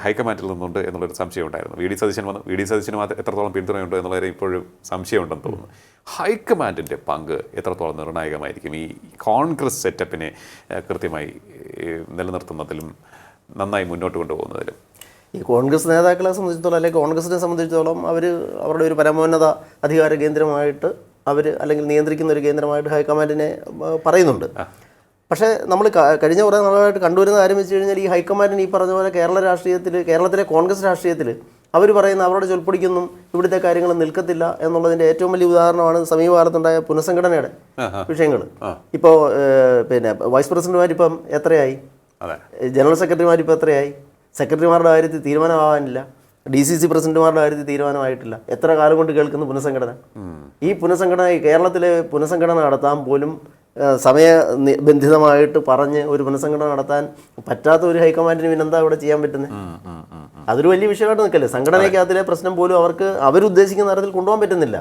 ഹൈക്കമാൻഡിൽ നിന്നുണ്ട് എന്നുള്ളൊരു സംശയം ഉണ്ടായിരുന്നു. VD സതീശൻ വന്നു, VD സതീശനും എത്രത്തോളം പിന്തുണയുണ്ട് എന്നുള്ളതിന് ഇപ്പോഴും സംശയമുണ്ടെന്ന് തോന്നുന്നു. ഹൈക്കമാൻഡിൻ്റെ പങ്ക് എത്രത്തോളം നിർണായകമായിരിക്കും ഈ കോൺഗ്രസ് സെറ്റപ്പിനെ കൃത്യമായി നിലനിർത്തുന്നതിലും നന്നായി മുന്നോട്ട് കൊണ്ടുപോകുന്നതിലും? ഈ കോൺഗ്രസ് നേതാക്കളെ സംബന്ധിച്ചിടത്തോളം അല്ലെങ്കിൽ കോൺഗ്രസിനെ സംബന്ധിച്ചിടത്തോളം അവരുടെ ഒരു പരമോന്നത അധികാര കേന്ദ്രമായിട്ട് അല്ലെങ്കിൽ നിയന്ത്രിക്കുന്ന ഒരു കേന്ദ്രമായിട്ട് ഹൈക്കമാൻഡിനെ പറയുന്നുണ്ട്. പക്ഷേ നമ്മൾ കഴിഞ്ഞ കുറേ നാളായിട്ട് കണ്ടുവരുന്ന കാര്യം വെച്ച് കഴിഞ്ഞാൽ ഈ ഹൈക്കമാൻഡിന് ഈ പറഞ്ഞ പോലെ കേരളത്തിലെ കോൺഗ്രസ് രാഷ്ട്രീയത്തിൽ അവർ പറയുന്ന അവരുടെ ചൊൽപ്പടിക്കൊന്നും ഇവിടുത്തെ കാര്യങ്ങൾ നിൽക്കത്തില്ല എന്നുള്ളതിൻ്റെ ഏറ്റവും വലിയ ഉദാഹരണമാണ് സമീപകാലത്തുണ്ടായ പുനഃസംഘടനയുടെ വിഷയങ്ങൾ. ഇപ്പോൾ പിന്നെ വൈസ് പ്രസിഡന്റുമാരിപ്പം എത്രയായി, ജനറൽ സെക്രട്ടറിമാരിപ്പോൾ എത്രയായി, സെക്രട്ടറിമാരുടെ കാര്യത്തിൽ തീരുമാനമാവാനില്ല, DCC പ്രസിഡന്റുമാരുടെ കാര്യത്തിൽ തീരുമാനമായിട്ടില്ല. എത്ര കാലം കൊണ്ട് കേൾക്കുന്ന പുനഃസംഘടന. ഈ പുനഃസംഘടന കേരളത്തിലെ പുനഃസംഘടന നടത്താൻ പോലും സമയബന്ധിതമായിട്ട് പറഞ്ഞ് ഒരു പുനഃസംഘടന നടത്താൻ പറ്റാത്ത ഒരു ഹൈക്കമാൻഡിന് പിന്നെന്താ ഇവിടെ ചെയ്യാൻ പറ്റുന്നത്? അതൊരു വലിയ വിഷയമായിട്ട് നിൽക്കല്ലേ. സംഘടനയ്ക്കകത്തിലെ പ്രശ്നം പോലും അവരുദ്ദേശിക്കുന്ന തരത്തിൽ കൊണ്ടുപോകാൻ പറ്റുന്നില്ല.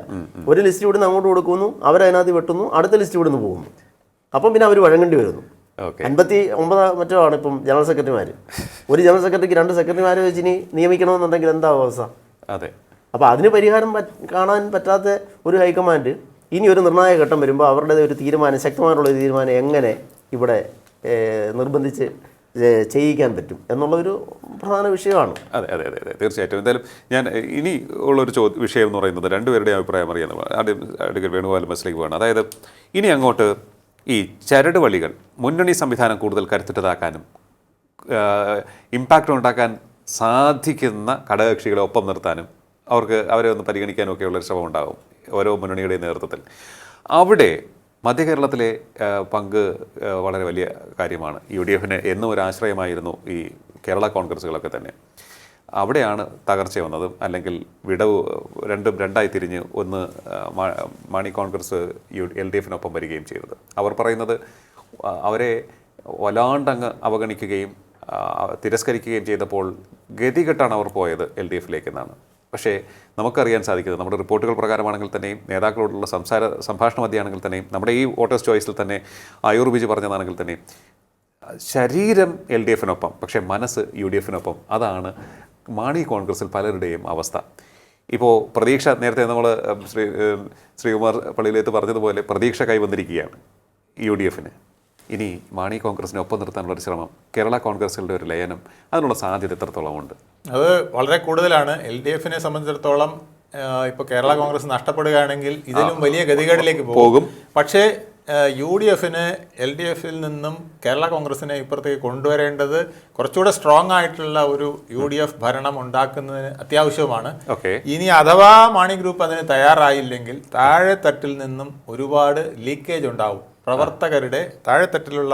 ഒരു ലിസ്റ്റ് ഇവിടുന്ന് അങ്ങോട്ട് കൊടുക്കുന്നു, അവരതിനകത്ത് വെട്ടുന്നു, അടുത്ത ലിസ്റ്റ് ഇവിടുന്ന് പോകുന്നു. അപ്പം പിന്നെ അവർ വഴങ്ങേണ്ടി വരുന്നു. 59 മറ്റോ ആണ് ഇപ്പം ജനറൽ സെക്രട്ടറിമാർ. ഒരു ജനറൽ സെക്രട്ടറിക്ക് 2 സെക്രട്ടറിമാരെ വെച്ച് ഇനി നിയമിക്കണമെന്നുണ്ടെങ്കിൽ എന്താ അവസ്ഥ? അതെ. അപ്പോൾ അതിന് പരിഹാരം കാണാൻ പറ്റാത്ത ഒരു ഹൈക്കമാൻഡ് ഇനി ഒരു നിർണായക ഘട്ടം വരുമ്പോൾ അവരുടെ ഒരു തീരുമാനം, ശക്തമായിട്ടുള്ള ഒരു തീരുമാനം എങ്ങനെ ഇവിടെ നിർബന്ധിച്ച് ചെയ്യിക്കാൻ പറ്റും എന്നുള്ളൊരു പ്രധാന വിഷയമാണ്. അതെ അതെ അതെ അതെ തീർച്ചയായിട്ടും. എന്തായാലും ഞാൻ ഇനി ഉള്ളൊരു വിഷയം എന്ന് പറയുന്നത് രണ്ടുപേരുടെയും അഭിപ്രായം അറിയാം. ആദ്യം അഡ്വക്കേറ്റ് വേണുഗോപാൽ ബസ്സിലേക്ക് പോകണം. അതായത് ഇനി അങ്ങോട്ട് ഈ ചരട് വഴികൾ മുന്നണി സംവിധാനം കൂടുതൽ കരുത്തുറ്റതാക്കാനും ഇമ്പാക്റ്റ് ഉണ്ടാക്കാൻ സാധിക്കുന്ന ഘടകകക്ഷികളെ ഒപ്പം നിർത്താനും അവരെ ഒന്ന് പരിഗണിക്കാനും ഒക്കെയുള്ളൊരു ശ്രമം ഉണ്ടാകും ഓരോ മുന്നണിയുടെ നേതൃത്വത്തിൽ. അവിടെ മധ്യ കേരളത്തിലെ പങ്ക് വളരെ വലിയ കാര്യമാണ്. UDFന് എന്നും ഒരു ആശ്രയമായിരുന്നു ഈ കേരള കോൺഗ്രസ്സുകളൊക്കെ തന്നെ. അവിടെയാണ് തകർച്ച വന്നതും, അല്ലെങ്കിൽ വിടവ് രണ്ടായി തിരിഞ്ഞ് ഒന്ന് മാണി കോൺഗ്രസ് LDFനൊപ്പം വരികയും ചെയ്തത്. അവർ പറയുന്നത് അവരെ വല്ലാണ്ടങ്ങ് അവഗണിക്കുകയും തിരസ്കരിക്കുകയും ചെയ്തപ്പോൾ ഗതികെട്ടാണ് അവർ പോയത് LDFലേക്ക് എന്നാണ്. പക്ഷേ നമുക്കറിയാൻ സാധിക്കുന്നത് നമ്മുടെ റിപ്പോർട്ടുകൾ പ്രകാരമാണെങ്കിൽ തന്നെയും നേതാക്കളോടുള്ള സംഭാഷണ മധ്യയാണെങ്കിൽ തന്നെയും നമ്മുടെ ഈ വോട്ടേഴ്സ് ചോയ്സിൽ തന്നെ ആയൂർ ബിജി പറഞ്ഞതാണെങ്കിൽ തന്നെയും ശരീരം LDFനൊപ്പം പക്ഷേ മനസ്സ് UDFനൊപ്പം. അതാണ് മാണി കോൺഗ്രസിൽ പലരുടെയും അവസ്ഥ. ഇപ്പോൾ പ്രതീക്ഷ, നേരത്തെ നമ്മൾ ശ്രീകുമാർ പള്ളിയിലേത്ത് പറഞ്ഞതുപോലെ പ്രതീക്ഷ കൈവന്നിരിക്കുകയാണ് UDFന്. ഇനി മാണി കോൺഗ്രസിനെ ഒപ്പം നിർത്താനുള്ള ഒരു ശ്രമം, കേരള കോൺഗ്രസുകളുടെ ഒരു ലയനം, അതിനുള്ള സാധ്യത എത്രത്തോളം ഉണ്ട്? അത് വളരെ കൂടുതലാണ്. LDFനെ സംബന്ധിച്ചിടത്തോളം ഇപ്പോൾ കേരള കോൺഗ്രസ് നഷ്ടപ്പെടുകയാണെങ്കിൽ ഇതിലും വലിയ ഗതികേടിലേക്ക് പോകും. പക്ഷേ UDFന് LDFിൽ നിന്നും കേരള കോൺഗ്രസിനെ ഇപ്പുറത്തേക്ക് കൊണ്ടുവരേണ്ടത് കുറച്ചുകൂടെ സ്ട്രോങ് ആയിട്ടുള്ള ഒരു UDF ഭരണം ഉണ്ടാക്കുന്നതിന് അത്യാവശ്യമാണ്. ഇനി അഥവാ മാണി ഗ്രൂപ്പ് അതിന് തയ്യാറായില്ലെങ്കിൽ താഴെത്തട്ടിൽ നിന്നും ഒരുപാട് ലീക്കേജ് ഉണ്ടാവും. പ്രവർത്തകരുടെ താഴെത്തട്ടിലുള്ള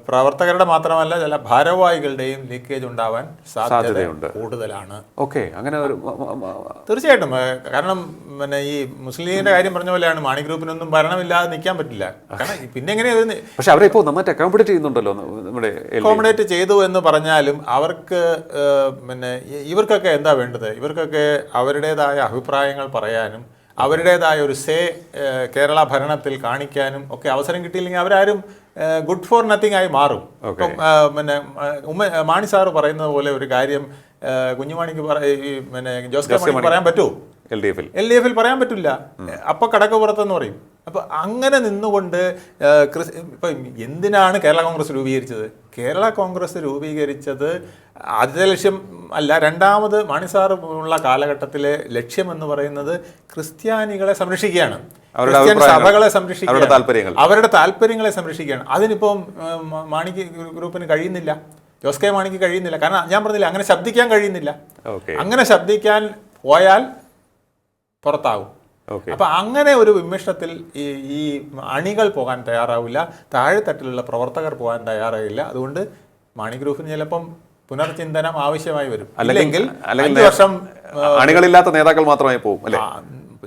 പ്രവർത്തകരുടെ മാത്രമല്ല ചില ഭാരവാഹികളുടെയും ലീക്കേജ് ഉണ്ടാവാൻ സാധ്യതയുണ്ട്, കൂടുതലാണ്. അങ്ങനെ തീർച്ചയായിട്ടും. കാരണം പിന്നെ ഈ മുസ്ലിം ലീഗിന്റെ കാര്യം പറഞ്ഞ പോലെയാണ്, മാണി ഗ്രൂപ്പിനൊന്നും ഭരണമില്ലാതെ നിൽക്കാൻ പറ്റില്ല. കാരണം പിന്നെ എങ്ങനെയാണ്, പക്ഷെ അവരെ ഇപ്പോൾ നന്നായിട്ട് അക്കോമഡേറ്റ് ചെയ്യുന്നുണ്ടല്ലോ. നമ്മുടെ അക്കോമഡേറ്റ് ചെയ്തു എന്ന് പറഞ്ഞാലും അവർക്ക് പിന്നെ ഇവർക്കൊക്കെ എന്താ വേണ്ടത്? ഇവർക്കൊക്കെ അവരുടേതായ അഭിപ്രായങ്ങൾ പറയാനും അവരുടേതായ ഒരു കേരള ഭരണത്തിൽ കാണിക്കാനും ഒക്കെ അവസരം കിട്ടിയില്ലെങ്കിൽ അവരാരും ഗുഡ് ഫോർ നത്തിങ് ആയി മാറും. പിന്നെ മാണി സാറ് പറയുന്നത് പോലെ ഒരു കാര്യം കുഞ്ഞുമാണിക്ക് പിന്നെ ജോസ് കെ മാണിക്ക് പറയാൻ പറ്റുമോ? LDFിൽ പറയാൻ പറ്റില്ല. അപ്പൊ കടക്കപ്പുറത്തെന്ന് പറയും. അപ്പൊ അങ്ങനെ നിന്നുകൊണ്ട് ഇപ്പൊ എന്തിനാണ് കേരള കോൺഗ്രസ് രൂപീകരിച്ചത്? കേരള കോൺഗ്രസ് രൂപീകരിച്ചത് ആദ്യത്തെ ലക്ഷ്യം അല്ല, രണ്ടാമത് മാണി സാർ ഉള്ള കാലഘട്ടത്തിലെ ലക്ഷ്യം എന്ന് പറയുന്നത് ക്രിസ്ത്യാനികളെ സംരക്ഷിക്കുകയാണ്, ക്രിസ്ത്യൻ സഭകളെ സംരക്ഷിക്കുകയാണ്, അവരുടെ താല്പര്യങ്ങളെ സംരക്ഷിക്കുകയാണ്. അതിനിപ്പം മാണിക്ക് ഗ്രൂപ്പിന് കഴിയുന്നില്ല, ജോസ് കെ മാണിക്ക് കഴിയുന്നില്ല. കാരണം ഞാൻ പറഞ്ഞില്ല, അങ്ങനെ ശബ്ദിക്കാൻ കഴിയുന്നില്ല. അങ്ങനെ ശബ്ദിക്കാൻ പോയാൽ പുറത്താകും. അപ്പൊ അങ്ങനെ ഒരു വിമിഷ്ടത്തിൽ ഈ അണികൾ പോകാൻ തയ്യാറാവില്ല, താഴെത്തട്ടിലുള്ള പ്രവർത്തകർ പോകാൻ തയ്യാറായില്ല. അതുകൊണ്ട് മാണി ഗ്രൂപ്പിന് ചിലപ്പം പുനർചിന്തനം ആവശ്യമായി വരും. അല്ലെങ്കിൽ 5 വർഷം അണികളില്ലാത്ത നേതാക്കൾ മാത്രമായി പോകും, അല്ലെ?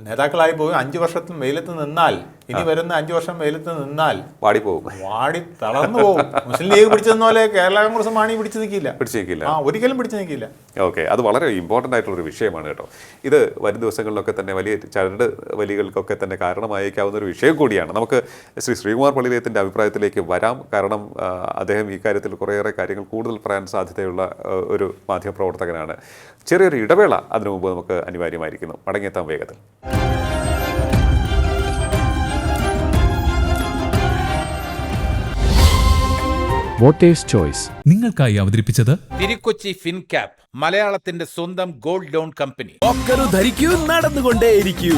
നേതാക്കളായി പോകും. 5 വർഷത്തിൽ വെയിലത്ത് നിന്നാൽ, ഇനി വരുന്ന 5 വർഷം വെയിലത്ത് നിന്നാൽ വാടി തളർന്നു പോകും. മുസ്ലിം ലീഗ് പിടിച്ചു നിന്ന പോലെ കേരള കോൺഗ്രസ് മാണി പിടിച്ചു നിൽക്കില്ല, ഒരിക്കലും പിടിച്ചു നിൽക്കില്ല. അത് വളരെ ഇമ്പോർട്ടൻ്റ് ആയിട്ടുള്ളൊരു വിഷയമാണ് കേട്ടോ. ഇത് വരും ദിവസങ്ങളിലൊക്കെ തന്നെ വലിയ ചരട് വലികൾക്കൊക്കെ തന്നെ കാരണമായേക്കാവുന്ന ഒരു വിഷയം കൂടിയാണ്. നമുക്ക് ശ്രീകുമാർ പള്ളിയിലേത്തിൻ്റെ അഭിപ്രായത്തിലേക്ക് വരാം. കാരണം അദ്ദേഹം ഈ കാര്യത്തിൽ കുറേയേറെ കാര്യങ്ങൾ കൂടുതൽ പറയാൻ സാധ്യതയുള്ള ഒരു മാധ്യമപ്രവർത്തകനാണ്. ചെറിയൊരു ഇടവേള അതിനു മുമ്പ് നമുക്ക് അനിവാര്യമായിരിക്കുന്നു. മടങ്ങിയെത്താൻ വേഗത്തിൽ. വോട്ടേഴ്സ് ചോയ്സ് നിങ്ങൾക്കായി അവതരിപ്പിച്ചത് തിരുക്കൊച്ചി ഫിൻക്യാപ്പ്, മലയാളത്തിന്റെ സ്വന്തം ഗോൾഡ് ലോൺ കമ്പനി. ധരിക്കൂ, നടന്നുകൊണ്ടേയിരിക്കൂ.